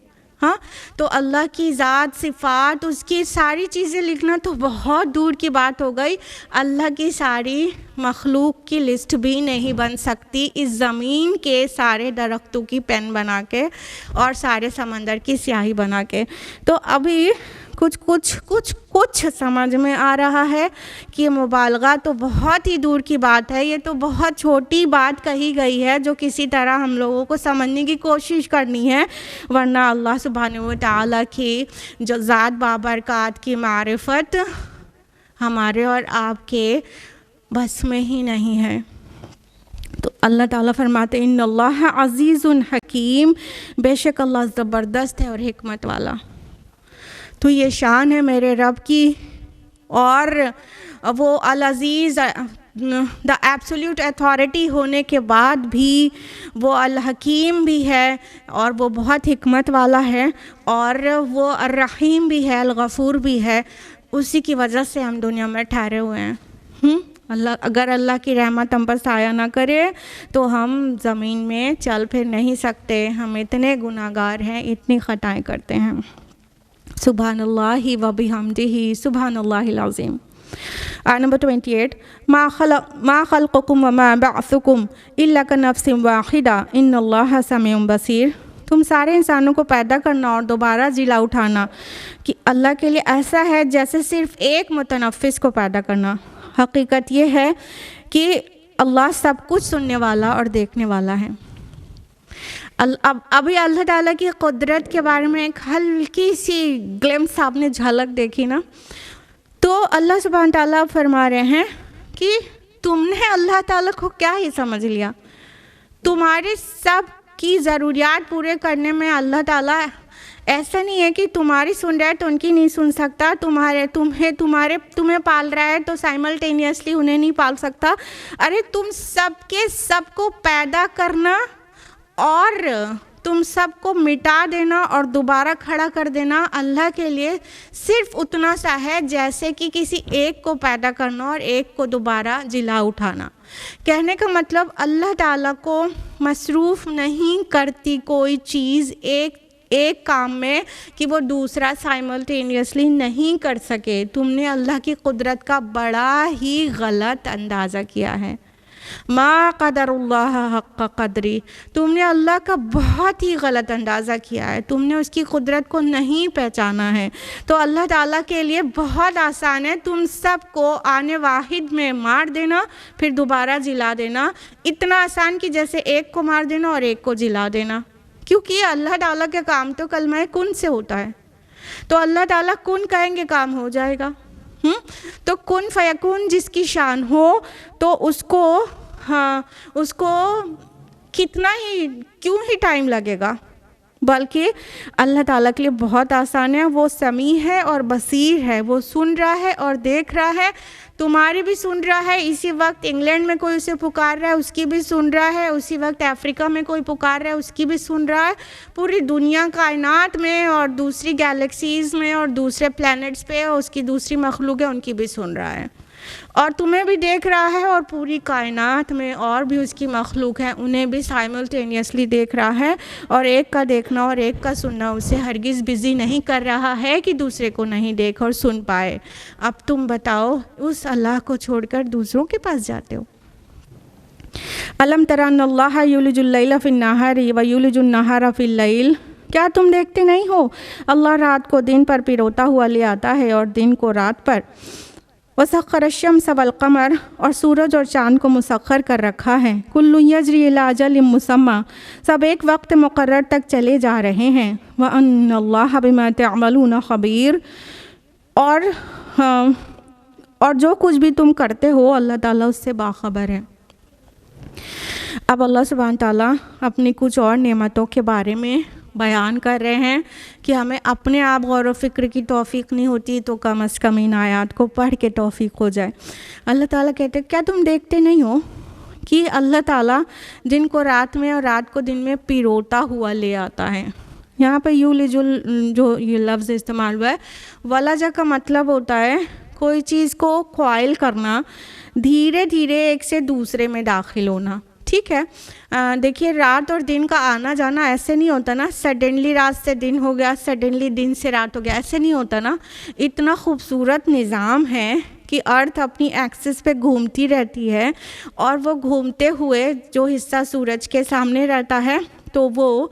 ہاں تو اللہ کی ذات صفات اس کی ساری چیزیں لکھنا تو بہت دور کی بات ہو گئی، اللہ کی ساری مخلوق کی لسٹ بھی نہیں بن سکتی اس زمین کے سارے درختوں کی پین بنا کے اور سارے سمندر کی سیاہی بنا کے۔ تو ابھی کچھ سمجھ میں آ رہا ہے کہ مبالغہ تو بہت ہی دور کی بات ہے، یہ تو بہت چھوٹی بات کہی گئی ہے جو کسی طرح ہم لوگوں کو سمجھنے کی کوشش کرنی ہے، ورنہ اللہ سبحانہ و تعالیٰ کی جو ذات بابرکات کی معرفت ہمارے اور آپ کے بس میں ہی نہیں ہے۔ تو اللہ تعالیٰ فرماتے ہیں ان اللہ عزیز حکیم، بے شک اللہ زبردست ہے اور حکمت والا۔ تو یہ شان ہے میرے رب کی، اور وہ العزیز دا ایبسلیوٹ اتھارٹی ہونے کے بعد بھی وہ الحکیم بھی ہے، اور وہ بہت حکمت والا ہے، اور وہ الرحیم بھی ہے، الغفور بھی ہے۔ اسی کی وجہ سے ہم دنیا میں ٹھہرے ہوئے ہیں۔ اگر اللہ کی رحمت ہم پر سایہ نہ کرے تو ہم زمین میں چل پھر نہیں سکتے، ہم اتنے گناہ گار ہیں، اتنی خطائیں کرتے ہیں۔ سبحان اللہ و بحمدہ سبحان اللہ العظیم۔ نمبر 28 ما خلقکم وما بعثکم الا کنفس واحدہ ان اللہ سمیع بصیر۔ تم سارے انسانوں کو پیدا کرنا اور دوبارہ جلا اٹھانا کہ اللہ کے لیے ایسا ہے جیسے صرف ایک متنفس کو پیدا کرنا۔ حقیقت یہ ہے کہ اللہ سب کچھ سننے والا اور دیکھنے والا ہے۔ ابھی اللہ تعالیٰ کی قدرت کے بارے میں ایک ہلکی سی گلمپس آپ نے جھلک دیکھی نا، تو اللہ سبحانہ تعالیٰ فرما رہے ہیں کہ تم نے اللہ تعالیٰ کو کیا ہی سمجھ لیا، تمہارے سب کی ضروریات پورے کرنے میں اللہ تعالیٰ ایسا نہیں ہے کہ تمہاری سن رہا ہے تو ان کی نہیں سن سکتا، تمہیں پال رہا ہے تو سائملٹینیسلی انہیں نہیں پال سکتا۔ ارے تم سب کے سب کو پیدا کرنا اور تم سب کو مٹا دینا اور دوبارہ کھڑا کر دینا اللہ کے لیے صرف اتنا سا ہے جیسے کہ کسی ایک کو پیدا کرنا اور ایک کو دوبارہ جلا اٹھانا۔ کہنے کا مطلب اللہ تعالیٰ کو مصروف نہیں کرتی کوئی چیز ایک کام میں کہ وہ دوسرا سائملٹینیسلی نہیں کر سکے۔ تم نے اللہ کی قدرت کا بڑا ہی غلط اندازہ کیا ہے۔ ما قدر اللہ حق قدری، تم نے اللہ کا بہت ہی غلط اندازہ کیا ہے، تم نے اس کی قدرت کو نہیں پہچانا ہے۔ تو اللہ تعالیٰ کے لیے بہت آسان ہے تم سب کو آنے واحد میں مار دینا پھر دوبارہ جلا دینا، اتنا آسان کہ جیسے ایک کو مار دینا اور ایک کو جلا دینا، کیونکہ اللہ تعالیٰ کے کام تو کلمہ کن سے ہوتا ہے۔ تو اللہ تعالیٰ کن کہیں گے کام ہو جائے گا۔ تو کن فیکون جس کی شان ہو تو اس کو کتنا ہی کیوں ہی ٹائم لگے گا، بلکہ اللہ تعالیٰ کے لیے بہت آسان ہے. وہ سمیع ہے اور بصیر ہے, وہ سن رہا ہے اور دیکھ رہا ہے. تمہاری بھی سن رہا ہے, اسی وقت انگلینڈ میں کوئی اسے پکار رہا ہے اس کی بھی سن رہا ہے, اسی وقت افریقہ میں کوئی پکار رہا ہے اس کی بھی سن رہا ہے, پوری دنیا کائنات میں اور دوسری گیلیکسیز میں اور دوسرے پلینٹس پہ اور اس کی دوسری مخلوق ہے ان کی بھی سن رہا ہے, اور تمہیں بھی دیکھ رہا ہے, اور پوری کائنات میں اور بھی اس کی مخلوق ہے انہیں بھی سائملٹینیسلی دیکھ رہا ہے. اور ایک کا دیکھنا اور ایک کا سننا اسے ہرگز بزی نہیں کر رہا ہے کہ دوسرے کو نہیں دیکھ اور سن پائے. اب تم بتاؤ اس اللہ کو چھوڑ کر دوسروں کے پاس جاتے ہو. الم تر ان اللہ یولج اللیل فی النہار ویولج النہار فی اللیل, کیا تم دیکھتے نہیں ہو اللہ رات کو دن پر پروتا ہوا لے آتا ہے اور دن کو رات پر. وسخر الشمس والقمر, اور سورج اور چاند کو مسخر کر رکھا ہے. کل یجری الی اجل مسمى, سب ایک وقت مقرر تک چلے جا رہے ہیں. وان اللہ بما تعملون خبیر, اور جو کچھ بھی تم کرتے ہو اللہ تعالیٰ اس سے باخبر ہے. اب اللہ سبحانہ تعالیٰ اپنی کچھ اور نعمتوں کے بارے میں بیان کر رہے ہیں کہ ہمیں اپنے آپ غور و فکر کی توفیق نہیں ہوتی تو کم از کم ان آیات کو پڑھ کے توفیق ہو جائے. اللہ تعالیٰ کہتے ہیں کیا تم دیکھتے نہیں ہو کہ اللہ تعالیٰ دن کو رات میں اور رات کو دن میں پیروتا ہوا لے آتا ہے. یہاں پہ یولج جو یہ لفظ استعمال ہوا ہے, ولجہ کا مطلب ہوتا ہے کوئی چیز کو کوائل کرنا, دھیرے دھیرے ایک سے دوسرے میں داخل ہونا. ٹھیک ہے, دیکھیے رات اور دن کا آنا جانا ایسے نہیں ہوتا نا, سڈنلی رات سے دن ہو گیا, سڈنلی دن سے رات ہو گیا, ایسے نہیں ہوتا نا. اتنا خوبصورت نظام ہے کہ ارتھ اپنی ایکسس پہ گھومتی رہتی ہے, اور وہ گھومتے ہوئے جو حصہ سورج کے سامنے رہتا ہے تو وہ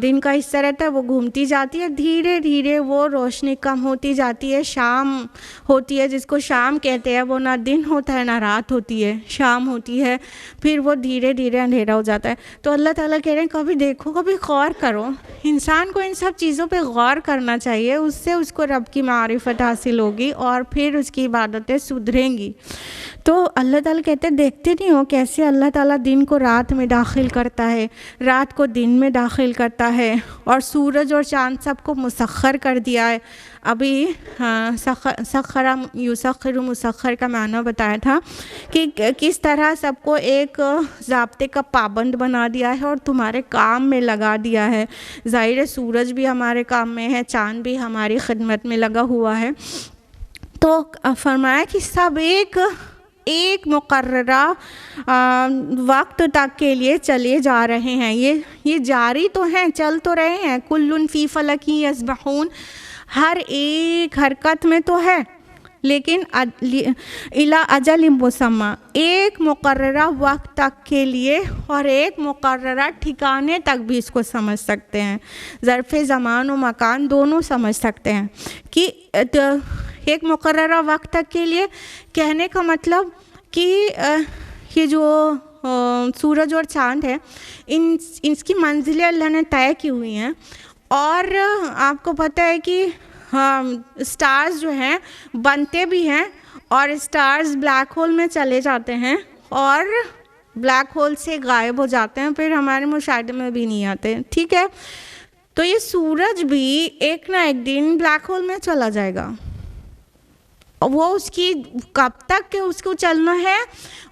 دن کا حصہ رہتا ہے, وہ گھومتی جاتی ہے, دھیرے دھیرے وہ روشنی کم ہوتی جاتی ہے, شام ہوتی ہے جس کو شام کہتے ہیں, وہ نہ دن ہوتا ہے نہ رات ہوتی ہے, شام ہوتی ہے, پھر وہ دھیرے دھیرے اندھیرا ہو جاتا ہے. تو اللہ تعالیٰ کہہ رہے ہیں کبھی دیکھو, کبھی غور کرو. انسان کو ان سب چیزوں پہ غور کرنا چاہیے, اس سے اس کو رب کی معرفت حاصل ہوگی اور پھر اس کی عبادتیں سدھریں گی. تو اللہ تعالیٰ کہتے ہیں دیکھتے نہیں ہو کیسے اللہ تعالیٰ دن کو رات میں داخل کرتا ہے, رات کو دن میں داخل کرتا ہے, اور سورج اور چاند سب کو مسخر کر دیا ہے. ابھی سخر یسخر مسخر کا معنی بتایا تھا کہ کس طرح سب کو ایک ضابطے کا پابند بنا دیا ہے اور تمہارے کام میں لگا دیا ہے. ظاہر سورج بھی ہمارے کام میں ہے, چاند بھی ہماری خدمت میں لگا ہوا ہے. تو فرمایا کہ سب ایک مقررہ وقت تک کے لیے چلے جا رہے ہیں. یہ جاری تو ہیں, چل تو رہے ہیں. کل فی فلک یسبحون, ہر ایک حرکت میں تو ہے, لیکن الی اجل مسمى, ایک مقررہ وقت تک کے لیے اور ایک مقررہ ٹھکانے تک بھی اس کو سمجھ سکتے ہیں. ظرف زمان و مکان دونوں سمجھ سکتے ہیں کہ ایک مقررہ وقت تک کے لیے کہنے کا مطلب کہ یہ جو سورج اور چاند ہے ان کی منزلیں اللہ نے طے کی ہوئی ہیں. اور آپ کو پتہ ہے کہ اسٹارز جو ہیں بنتے بھی ہیں, اور اسٹارز بلیک ہول میں چلے جاتے ہیں اور بلیک ہول سے غائب ہو جاتے ہیں, پھر ہمارے مشاہدے میں بھی نہیں آتے. ٹھیک ہے, تو یہ سورج بھی ایک نہ ایک دن بلیک ہول میں چلا جائے گا. وہ اس کی کب تک کہ اس کو چلنا ہے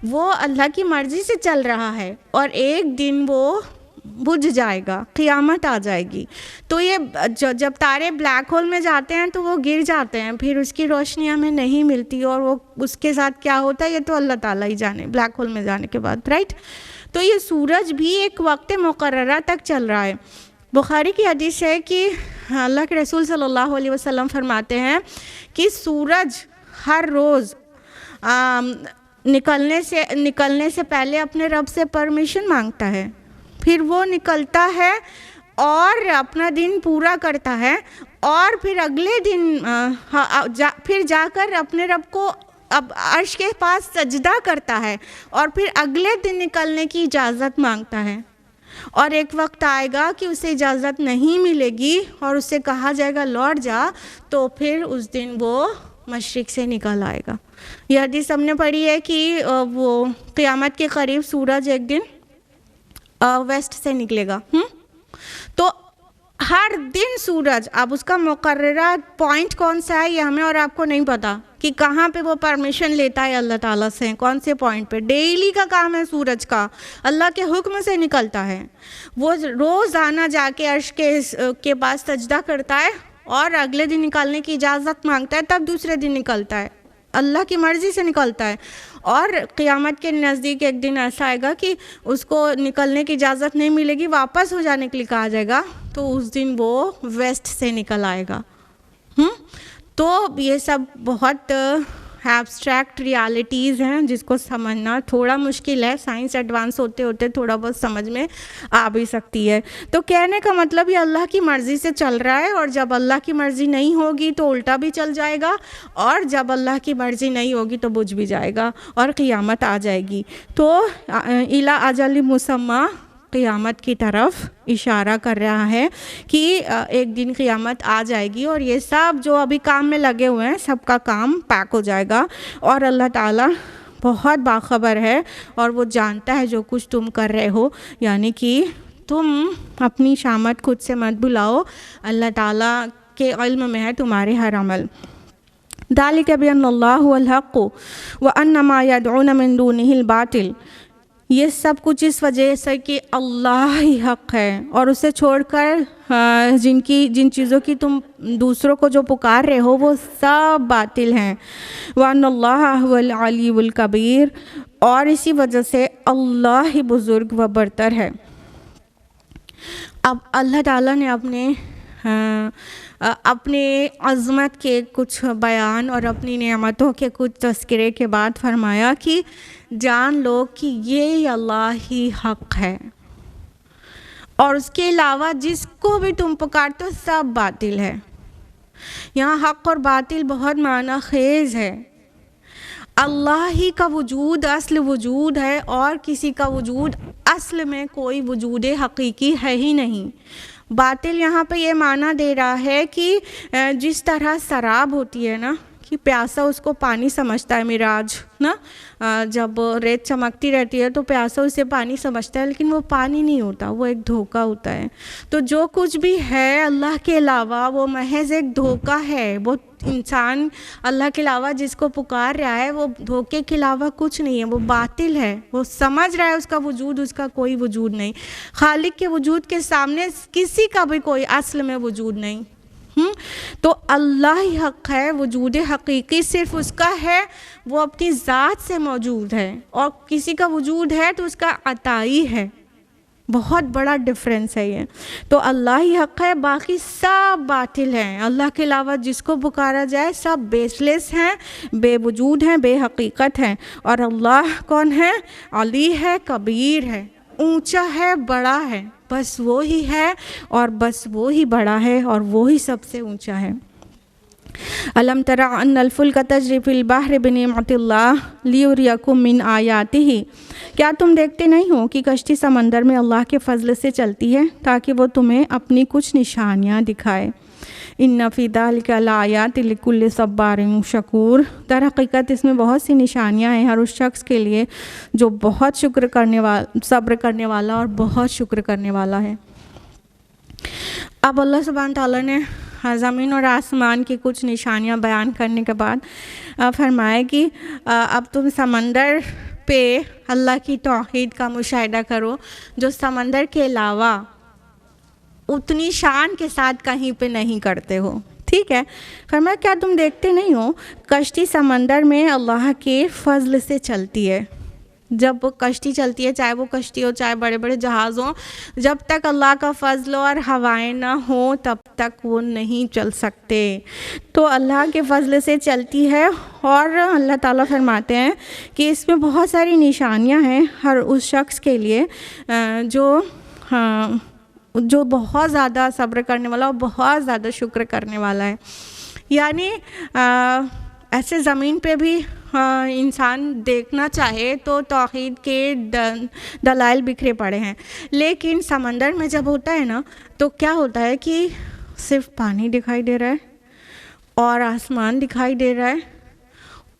وہ اللہ کی مرضی سے چل رہا ہے, اور ایک دن وہ بجھ جائے گا, قیامت آ جائے گی. تو یہ جب تارے بلیک ہول میں جاتے ہیں تو وہ گر جاتے ہیں, پھر اس کی روشنی ہمیں نہیں ملتی, اور وہ اس کے ساتھ کیا ہوتا ہے یہ تو اللہ تعالیٰ ہی جانے بلیک ہول میں جانے کے بعد, رائٹ. تو یہ سورج بھی ایک وقت مقررہ تک چل رہا ہے. بخاری کی حدیث ہے کہ اللہ کے رسول صلی اللہ علیہ وسلم فرماتے ہیں کہ سورج ہر روز نکلنے سے پہلے اپنے رب سے پرمیشن مانگتا ہے, پھر وہ نکلتا ہے اور اپنا دن پورا کرتا ہے, اور پھر اگلے دن پھر جا کر اپنے رب کو اب عرش کے پاس سجدہ کرتا ہے, اور پھر اگلے دن نکلنے کی اجازت مانگتا ہے. اور ایک وقت آئے گا کہ اسے اجازت نہیں ملے گی اور اسے کہا جائے گا لوٹ جا, تو پھر اس دن وہ مشرق سے نکل آئے گا. یہ حدیث ہم نے پڑھی ہے کہ وہ قیامت کے قریب سورج ایک دن ویسٹ سے نکلے گا. تو ہر دن سورج، اب اس کا مقررہ پوائنٹ کون سا ہے یہ ہمیں اور آپ کو نہیں پتا کہ کہاں پہ وہ پرمیشن لیتا ہے اللہ تعالیٰ سے، کون سے پوائنٹ پہ. ڈیلی کا کام ہے سورج کا، اللہ کے حکم سے نکلتا ہے. وہ روزانہ جا کے عرش کے پاس سجدہ کرتا ہے اور اگلے دن نکالنے کی اجازت مانگتا ہے، تب دوسرے دن نکلتا ہے، اللہ کی مرضی سے نکلتا ہے. اور قیامت کے نزدیک ایک دن ایسا آئے گا کہ اس کو نکلنے کی اجازت نہیں ملے گی، واپس ہو جانے کے لیے کہا جائے گا، تو اس دن وہ ویسٹ سے نکل آئے گا. تو یہ سب بہت ایبسٹریکٹ ریالٹیز ہیں جس کو سمجھنا تھوڑا مشکل ہے. سائنس ایڈوانس ہوتے ہوتے تھوڑا بہت سمجھ میں آ بھی سکتی ہے. تو کہنے کا مطلب یہ اللہ کی مرضی سے چل رہا ہے، اور جب اللہ کی مرضی نہیں ہوگی تو الٹا بھی چل جائے گا، اور جب اللہ کی مرضی نہیں ہوگی تو بجھ بھی جائے گا اور قیامت آ جائے گی. تو الی اجل مسمی، قیامت کی طرف اشارہ کر رہا ہے کہ ایک دن قیامت آ جائے گی اور یہ سب جو ابھی کام میں لگے ہوئے ہیں سب کا کام پیک ہو جائے گا. اور اللہ تعالیٰ بہت باخبر ہے اور وہ جانتا ہے جو کچھ تم کر رہے ہو، یعنی کہ تم اپنی شامت خود سے مت بلاؤ، اللہ تعالیٰ کے علم میں ہے تمہارے ہر عمل. ذالک بأن اللہ هو الحق وأن ما يدعون من دونه الباطل، یہ سب کچھ اس وجہ سے کہ اللہ ہی حق ہے اور اسے چھوڑ کر جن چیزوں کی تم دوسروں کو جو پکار رہے ہو وہ سب باطل ہیں. وَأَنَّ اللَّهَ هُوَ الْعَلِيُّ الْكَبِيرُ، اور اسی وجہ سے اللہ ہی بزرگ و برتر ہے. اب اللہ تعالیٰ نے اپنے عظمت کے کچھ بیان اور اپنی نعمتوں کے کچھ تذکرے کے بعد فرمایا کہ جان لو کہ یہ اللہ ہی حق ہے، اور اس کے علاوہ جس کو بھی تم پکارتے ہو سب باطل ہے. یہاں حق اور باطل بہت معنی خیز ہے. اللہ ہی کا وجود اصل وجود ہے، اور کسی کا وجود اصل میں کوئی وجود حقیقی ہے ہی نہیں. باطل یہاں پہ یہ معنی دے رہا ہے کہ جس طرح سراب ہوتی ہے نا، کہ پیاسا اس کو پانی سمجھتا ہے، مراج نا، جب ریت چمکتی رہتی ہے تو پیاسا اسے پانی سمجھتا ہے، لیکن وہ پانی نہیں ہوتا، وہ ایک دھوکہ ہوتا ہے. تو جو کچھ بھی ہے اللہ کے علاوہ وہ محض ایک دھوکہ ہے. وہ انسان اللہ کے علاوہ جس کو پکار رہا ہے وہ دھوکے کے علاوہ کچھ نہیں ہے، وہ باطل ہے. وہ سمجھ رہا ہے اس کا وجود، اس کا کوئی وجود نہیں. خالق کے وجود کے سامنے کسی کا بھی کوئی اصل میں وجود نہیں. تو اللہ ہی حق ہے، وجود حقیقی صرف اس کا ہے، وہ اپنی ذات سے موجود ہے. اور کسی کا وجود ہے تو اس کا عطائی ہے. بہت بڑا ڈفرینس ہے یہ. تو اللہ ہی حق ہے، باقی سب باطل ہیں. اللہ کے علاوہ جس کو پکارا جائے سب بیس لیس ہیں، بے وجود ہیں، بے حقیقت ہیں. اور اللہ کون ہے؟ علی ہے، کبیر ہے، اونچا ہے، بڑا ہے. بس وہی ہے اور بس وہی بڑا ہے اور وہی سب سے اونچا ہے. الم تر ان الفلک تجری فی البحر بنعمت اللہ لیریکم من آیاتہ، کیا تم دیکھتے نہیں ہو کہ کشتی سمندر میں اللہ کے فضل سے چلتی ہے تاکہ وہ تمہیں اپنی کچھ نشانیاں دکھائے. ان فی ذلک لآیات لکل صبار شکور، در حقیقت اس میں بہت سی نشانیاں ہیں ہر اس شخص کے لیے جو بہت صبر کرنے والا اور بہت شکر کرنے والا ہے. اب اللہ سبحانہ تعالیٰ نے زمین اور آسمان کی کچھ نشانیاں بیان کرنے کے بعد فرمایا کہ اب تم سمندر پہ اللہ کی توحید کا مشاہدہ کرو جو سمندر کے علاوہ اتنی شان کے ساتھ کہیں پہ نہیں کرتے ہو. ٹھیک ہے، فرمایا کیا تم دیکھتے نہیں ہو کشتی سمندر میں اللہ کے فضل سے چلتی ہے. جب کشتی چلتی ہے، چاہے وہ کشتی ہو چاہے بڑے بڑے جہاز ہوں، جب تک اللہ کا فضل اور ہوائیں نہ ہوں تب تک وہ نہیں چل سکتے. تو اللہ کے فضل سے چلتی ہے. اور اللہ تعالیٰ فرماتے ہیں کہ اس میں بہت ساری نشانیاں ہیں ہر اس شخص کے لیے جو بہت زیادہ صبر کرنے والا اور بہت زیادہ شکر کرنے والا ہے. یعنی ایسے زمین پہ بھی انسان دیکھنا چاہے تو توحید کے دلائل بکھرے پڑے ہیں، لیکن سمندر میں جب ہوتا ہے نا تو کیا ہوتا ہے کہ صرف پانی دکھائی دے رہا ہے اور آسمان دکھائی دے رہا ہے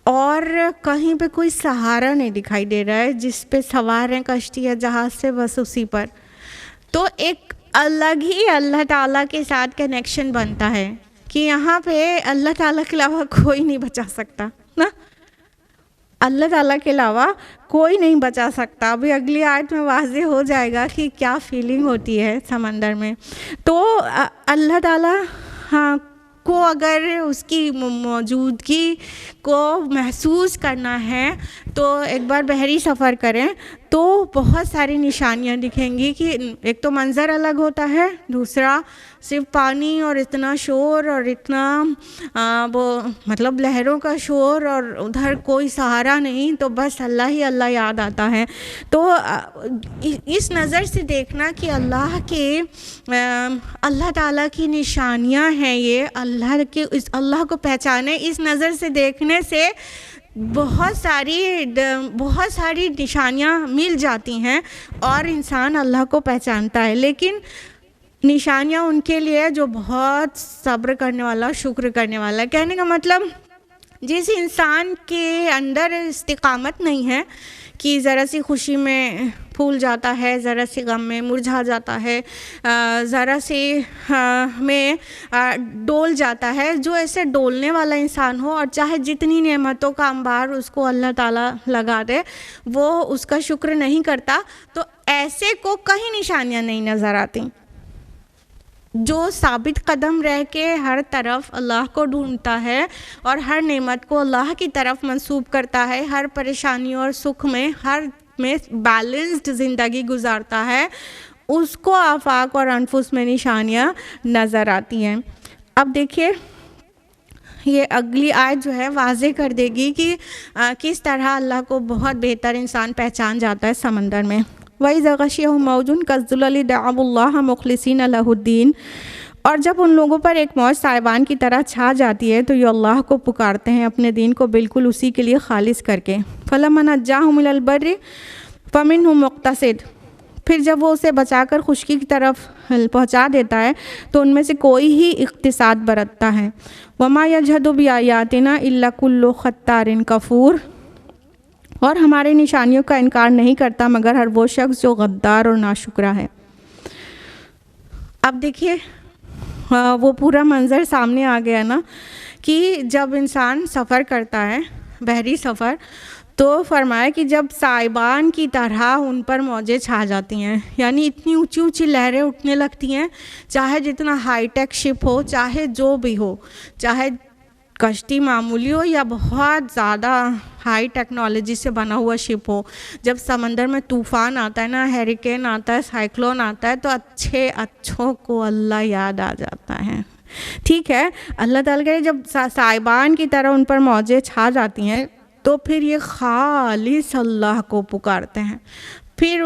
اور کہیں پہ کوئی سہارا نہیں دکھائی دے رہا ہے جس پہ سوار ہیں کشتی یا جہاز سے، بس اسی پر. تو ایک الگ ہی اللہ تعالیٰ کے ساتھ کنیکشن بنتا ہے کہ یہاں پہ اللہ تعالیٰ کے علاوہ کوئی نہیں بچا سکتا نا، اللہ تعالیٰ کے علاوہ کوئی نہیں بچا سکتا. ابھی اگلی آیت میں واضح ہو جائے گا کہ کیا فیلنگ ہوتی ہے سمندر میں. تو اللہ تعالیٰ کو اگر اس کی موجودگی کو محسوس کرنا ہے تو ایک بار بحری سفر کریں تو بہت ساری نشانیاں دکھیں گی کہ ایک تو منظر الگ ہوتا ہے، دوسرا صرف پانی اور اتنا شور اور اتنا وہ مطلب لہروں کا شور اور ادھر کوئی سہارا نہیں، تو بس اللہ ہی اللہ یاد آتا ہے. تو اس نظر سے دیکھنا کہ اللہ تعالیٰ کی نشانیاں ہیں، یہ اللہ کو پہچانے، اس نظر سے دیکھنے سے بہت ساری نشانیاں مل جاتی ہیں اور انسان اللہ کو پہچانتا ہے. لیکن نشانیاں ان کے لیے جو بہت صبر کرنے والا، شکر کرنے والا. کہنے کا مطلب جس انسان کے اندر استقامت نہیں ہے کہ ذرا سی خوشی میں پھول جاتا ہے، ذرا سی غم میں مرجھا جاتا ہے، ذرا سی میں ڈول جاتا ہے، جو ایسے ڈولنے والا انسان ہو اور چاہے جتنی نعمتوں کا انبار اس کو اللہ تعالیٰ لگا دے وہ اس کا شکر نہیں کرتا، تو ایسے کو کہیں نشانیاں نہیں نظر آتی. جو ثابت قدم رہ کے ہر طرف اللہ کو ڈھونڈتا ہے اور ہر نعمت کو اللہ کی طرف منسوب کرتا ہے، ہر پریشانی اور سکھ میں ہر میں بیلنسڈ زندگی گزارتا ہے، اس کو آفاق اور انفس میں نشانیاں نظر آتی ہیں. اب دیکھیے یہ اگلی آیت جو ہے واضح کر دے گی کہ کس طرح اللہ کو بہت بہتر انسان پہچان جاتا ہے سمندر میں. وَإِذَا غَشِيَهُم مَّوْجٌ كَالظُّلَلِ دَعَوُا اللَّهَ مُخْلِصِينَ لَهُ الدِّينَ، اور جب ان لوگوں پر ایک موج سائبان کی طرح چھا جاتی ہے تو یہ اللہ کو پکارتے ہیں اپنے دین کو بالکل اسی کے لیے خالص کر کے. فَلَمَّا نَجَّاهُمْ إِلَى الْبَرِّ فَمِنْهُم مُّقْتَصِدٌ، پھر جب وہ اسے بچا کر خشکی کی طرف پہنچا دیتا ہے تو ان میں سے کوئی ہی اقتصاد برتتا ہے. وَمَا يَجْحَدُ بِآيَاتِنَا إِلَّا كُلُّ خَتَّارٍ كَفُورٍ، اور ہماری نشانیوں کا انکار نہیں کرتا مگر ہر وہ شخص جو غدار اور ناشکرا ہے. اب دیکھیے وہ پورا منظر سامنے آ گیا نا کہ جب انسان سفر کرتا ہے بحری سفر تو فرمایا کہ جب سائبان کی طرح ان پر موجیں چھا جاتی ہیں، یعنی اتنی اونچی اونچی لہریں اٹھنے لگتی ہیں، چاہے جتنا ہائی ٹیک شپ ہو، چاہے جو بھی ہو، چاہے کشتی معمولی ہو یا بہت زیادہ ہائی ٹیکنالوجی سے بنا ہوا شپ ہو. جب سمندر میں طوفان آتا ہے نا، ہیریکین آتا ہے، سائیکلون آتا ہے، تو اچھوں کو اللہ یاد آ جاتا ہے. ٹھیک ہے، اللہ تعالیٰ کے جب سائبان کی طرح ان پر موجیں چھا جاتی ہیں تو پھر یہ خالص اللہ کو پکارتے ہیں. پھر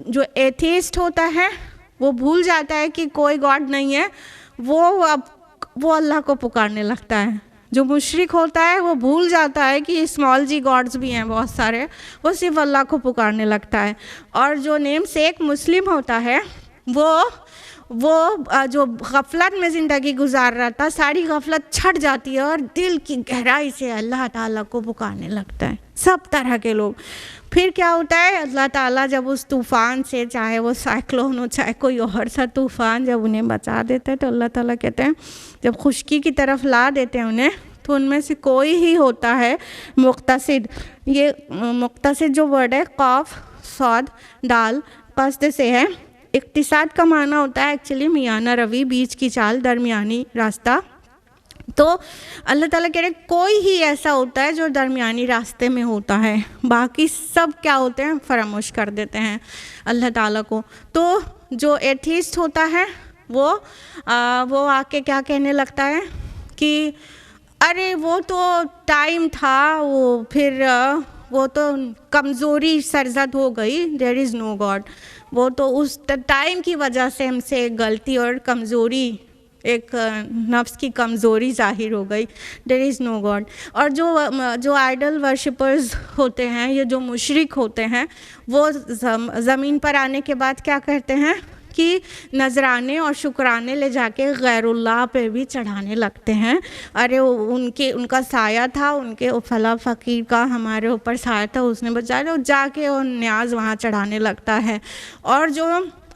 جو ایتھیسٹ ہوتا ہے وہ بھول جاتا ہے کہ کوئی گاڈ نہیں ہے، وہ اللہ کو پکارنے لگتا ہے. جو مشرک ہوتا ہے وہ بھول جاتا ہے کہ اسمال جی گاڈز بھی ہیں بہت سارے، وہ صرف اللہ کو پکارنے لگتا ہے. اور جو نیم سیک مسلم ہوتا ہے وہ جو غفلت میں زندگی گزار رہا تھا، ساری غفلت چھٹ جاتی ہے اور دل کی گہرائی سے اللہ تعالیٰ کو پکارنے لگتا ہے. سب طرح کے لوگ. پھر کیا ہوتا ہے، اللہ تعالیٰ جب اس طوفان سے، چاہے وہ سائیکلون ہو چاہے کوئی اور سا طوفان، جب انہیں بچا دیتے ہیں تو اللہ تعالیٰ کہتے ہیں جب خشکی کی طرف لا دیتے ہیں انہیں تو ان میں سے کوئی ہی ہوتا ہے مقتصد. یہ مقتصد جو ورڈ ہے قاف صاد دال قصد سے ہے. اقتصاد کا معنی ہوتا ہے ایکچولی میانہ روی، بیچ کی چال، درمیانی راستہ. تو اللہ تعالیٰ کہہ رہے کوئی ہی ایسا ہوتا ہے جو درمیانی راستے میں ہوتا ہے، باقی سب کیا ہوتے ہیں، فراموش کر دیتے ہیں اللہ تعالیٰ کو. تو جو ایتھیسٹ ہوتا ہے وہ آ کے کیا کہنے لگتا ہے کہ ارے وہ تو ٹائم تھا، وہ تو کمزوری سرزد ہو گئی، دیر از نو گاڈ. وہ تو اس ٹائم کی وجہ سے ہم سے غلطی اور کمزوری، ایک نفس کی کمزوری ظاہر ہو گئی، دیر از نو گاڈ. اور جو آئیڈل ورشپرز ہوتے ہیں یا جو مشرک ہوتے ہیں وہ زمین پر آنے کے بعد کیا کرتے ہیں کہ نذرانے اور شکرانے لے جا کے غیر اللہ پہ بھی چڑھانے لگتے ہیں. ارے ان کا سایہ تھا، ان کے فلاں فقیر کا ہمارے اوپر سایہ تھا، اس نے بچایا، جا کے وہ نیاز وہاں چڑھانے لگتا ہے. اور جو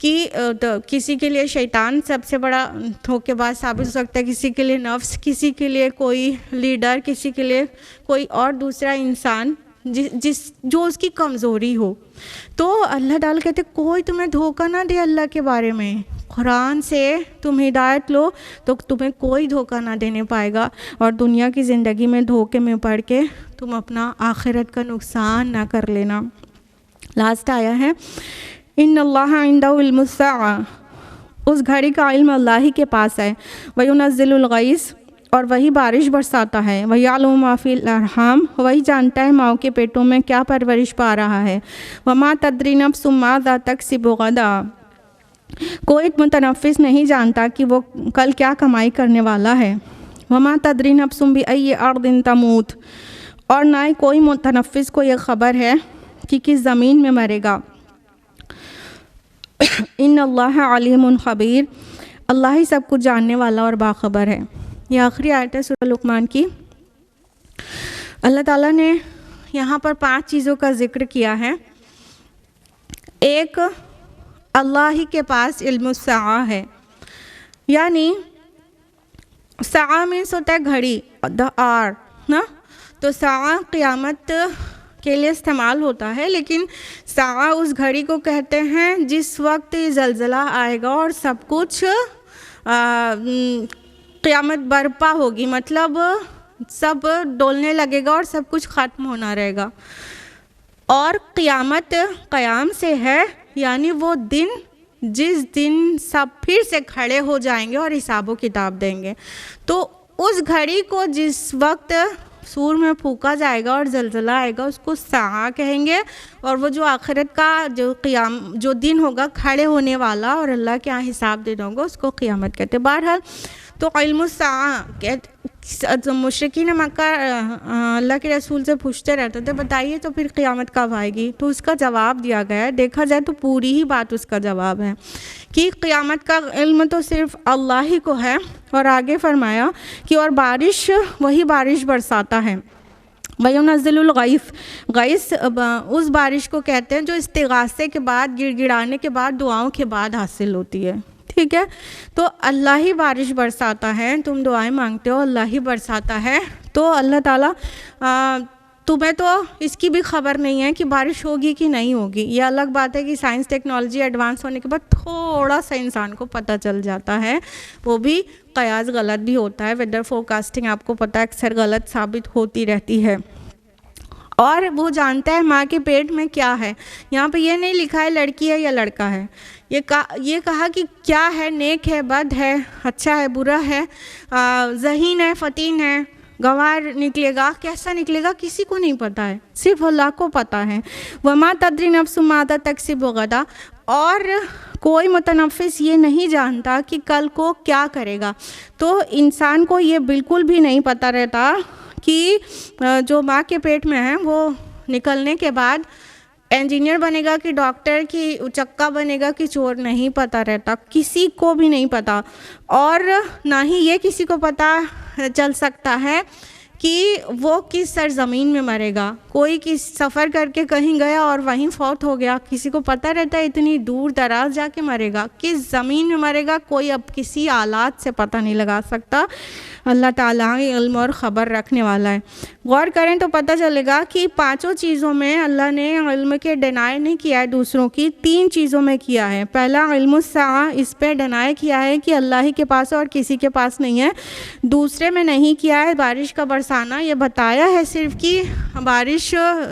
کہ کسی کے لیے شیطان سب سے بڑا دھوکے باز ثابت ہو سکتا ہے، کسی کے لیے نفس، کسی کے لیے کوئی لیڈر، کسی کے لیے کوئی اور دوسرا انسان جو اس کی کمزوری ہو. تو اللہ تعالیٰ کہتے کوئی تمہیں دھوکہ نہ دے اللہ کے بارے میں. قرآن سے تم ہدایت لو تو تمہیں کوئی دھوکہ نہ دینے پائے گا، اور دنیا کی زندگی میں دھوکے میں پڑ کے تم اپنا آخرت کا نقصان نہ کر لینا. لاسٹ آیا ہے ان اللہ عنده علم الساعہ، اس گھڑی کا علم اللہ ہی کے پاس ہے. وَيُنَزِّلُ الْغَيْثَ، اور وہی بارش برساتا ہے. وَيَعْلَمُ مَا فِي الْأَرْحَامِ، وہی جانتا ہے ماؤں کے پیٹوں میں کیا پرورش پا رہا ہے. وَمَا تَدْرِي نَفْسٌ مَاذَا تَكْسِبُ غَدًا، کوئی متنفس نہیں جانتا کہ وہ کل کیا کمائی کرنے والا ہے. وَمَا تَدْرِي نَفْسٌ بِأَيِّ أَرْضٍ تَمُوتُ، اور نہ ہی کوئی متنفس کو یہ خبر ہے کہ کس زمین میں مرے گا. ان اللہ علیم خبیر، اللہ ہی سب کچھ جاننے والا اور باخبر ہے. یہ آخری آیت ہے سورہ لقمان کی. اللہ تعالیٰ نے یہاں پر 5 چیزوں کا ذکر کیا ہے. ایک، اللہ ہی کے پاس علم الساعہ ہے، یعنی ساعہ مینس ہوتا ہے گھڑی، دا آر نا. تو ساعہ قیامت کے لیے استعمال ہوتا ہے، لیکن ساعہ اس گھڑی کو کہتے ہیں جس وقت زلزلہ آئے گا اور سب کچھ قیامت برپا ہوگی، مطلب سب ڈولنے لگے گا اور سب کچھ ختم ہونا رہے گا. اور قیامت قیام سے ہے، یعنی وہ دن جس دن سب پھر سے کھڑے ہو جائیں گے اور حساب و کتاب دیں گے. تو اس گھڑی کو جس وقت سور میں پھونکا جائے گا اور زلزلہ آئے گا اس کو ساعہ کہیں گے، اور وہ جو آخرت کا جو دن ہوگا کھڑے ہونے والا اور اللہ کے یہاں حساب دینا ہوگا اس کو قیامت کہتے. بہرحال تو علم الساعہ، مشرکین مکہ اللہ کے رسول سے پوچھتے رہتے تھے بتائیے تو پھر قیامت کب آئے گی، تو اس کا جواب دیا گیا ہے. دیکھا جائے تو پوری ہی بات اس کا جواب ہے کہ قیامت کا علم تو صرف اللہ ہی کو ہے. اور آگے فرمایا کہ اور بارش، وہی بارش برساتا ہے. وَيُنَزِّلُ الْغَيْثَ، غیث اس بارش کو کہتے ہیں جو استغاثے کے بعد، گڑ گڑانے کے بعد، دعاؤں کے بعد حاصل ہوتی ہے. ٹھیک ہے، تو اللہ ہی بارش برساتا ہے. تم دعائیں مانگتے ہو، اللہ ہی برساتا ہے. تو اللہ تعالیٰ تمہیں تو اس کی بھی خبر نہیں ہے کہ بارش ہوگی کہ نہیں ہوگی. یہ الگ بات ہے کہ سائنس ٹیکنالوجی ایڈوانس ہونے کے بعد تھوڑا سا انسان کو پتہ چل جاتا ہے، وہ بھی قیاس غلط بھی ہوتا ہے. ویدر فورکاسٹنگ آپ کو پتہ ہے اکثر غلط ثابت ہوتی رہتی ہے. اور وہ جانتا ہے ماں کے پیٹ میں کیا ہے. یہاں پہ یہ نہیں لکھا ہے لڑکی ہے یا لڑکا ہے، یہ کہا کہ کیا ہے، نیک ہے، بد ہے، اچھا ہے، برا ہے، ذہین ہے، فتین ہے، گوار نکلے گا، کیسا نکلے گا کسی کو نہیں پتہ ہے، صرف اللہ کو پتہ ہے. وما تدری نفس ماذا تکسب غدا، اور کوئی متنفس یہ نہیں جانتا کہ کل کو کیا کرے گا. تو انسان کو یہ بالکل بھی نہیں پتہ رہتا کہ جو ماں کے پیٹ میں ہے وہ نکلنے کے بعد انجینئر بنے گا کہ ڈاکٹر کی چکا بنے گا کہ چور، نہیں پتہ رہتا، کسی کو بھی نہیں پتہ. اور نہ ہی یہ کسی کو پتہ چل سکتا ہے کہ وہ کس سرزمین میں مرے گا. کوئی کس سفر کر کے کہیں گیا اور وہیں فوت ہو گیا، کسی کو پتہ رہتا ہے اتنی دور دراز جا کے مرے گا، کس زمین میں مرے گا کوئی اب کسی آلات سے پتہ نہیں لگا سکتا. اللہ تعالیٰ علم اور خبر رکھنے والا ہے. غور کریں تو پتہ چلے گا کہ 5 چیزوں میں اللہ نے علم کے ڈینائی نہیں کیا ہے دوسروں کی، 3 چیزوں میں کیا ہے. پہلا علم الساعہ، اس پہ ڈینائی کیا ہے کہ اللہ ہی کے پاس اور کسی کے پاس نہیں ہے. دوسرے میں نہیں کیا ہے بارش کا برسانا، یہ بتایا ہے صرف کہ بارش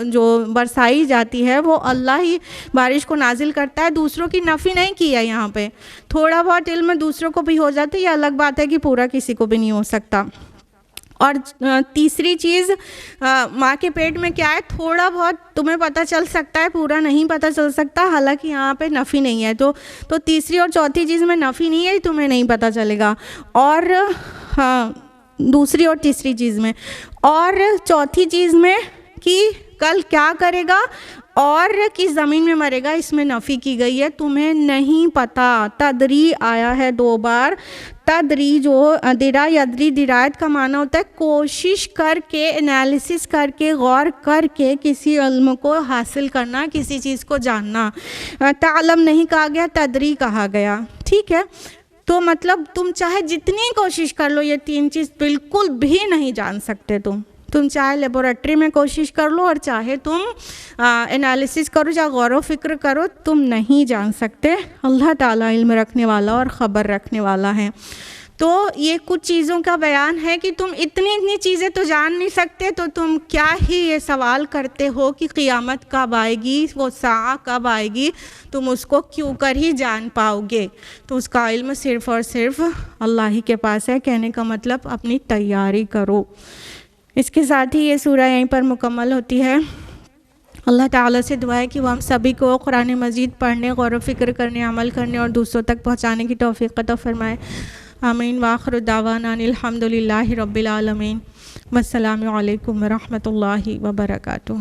جو برسائی جاتی ہے وہ اللہ ہی بارش کو نازل کرتا ہے، دوسروں کی نفی نہیں کی ہے. یہاں پہ تھوڑا بہت علم دوسروں کو بھی ہو جاتا ہے، یہ الگ بات ہے کہ پورا کسی کو بھی نہیں ہو سکتا. اور تیسری چیز ماں کے پیٹ میں کیا ہے، تھوڑا بہت تمہیں پتہ چل سکتا ہے، پورا نہیں پتہ چل سکتا، حالانکہ یہاں پہ نفی نہیں ہے. تو تیسری اور چوتھی چیز میں نفی نہیں ہے، تمہیں نہیں پتہ چلے گا. اور دوسری اور تیسری چیز میں، اور چوتھی چیز میں کہ کل کیا کرے گا اور کس زمین میں مرے گا، اس میں نفی کی گئی ہے، تمہیں نہیں پتہ. تدری آیا ہے 2 بار، تدریج درا یدری درایت کا معنی ہوتا ہے کوشش کر کے، انالیسس کر کے، غور کر کے کسی علم کو حاصل کرنا، کسی چیز کو جاننا. تعلم نہیں کہا گیا، تدری کہا گیا. ٹھیک ہے، تو مطلب تم چاہے جتنی کوشش کر لو یہ تین چیز بالکل بھی نہیں جان سکتے. تم چاہے لیبورٹری میں کوشش کر لو اور چاہے تم انالیسس کرو یا غور و فکر کرو، تم نہیں جان سکتے. اللہ تعالیٰ علم رکھنے والا اور خبر رکھنے والا ہے. تو یہ کچھ چیزوں کا بیان ہے کہ تم اتنی چیزیں تو جان نہیں سکتے، تو تم کیا ہی یہ سوال کرتے ہو کہ قیامت کب آئے گی، وہ ساعہ کب آئے گی، تم اس کو کیوں کر ہی جان پاؤ گے. تو اس کا علم صرف اور صرف اللہ ہی کے پاس ہے. کہنے کا مطلب اپنی تیاری کرو. اس کے ساتھ ہی یہ سورہ یہیں پر مکمل ہوتی ہے. اللہ تعالیٰ سے دعا ہے کہ وہ ہم سبھی کو قرآن مجید پڑھنے، غور و فکر کرنے، عمل کرنے اور دوسروں تک پہنچانے کی توفیق عطا فرمائے. آمین. وآخر دعوانا الحمد للہ رب العالمین. والسلام علیکم ورحمۃ اللہ وبرکاتہ.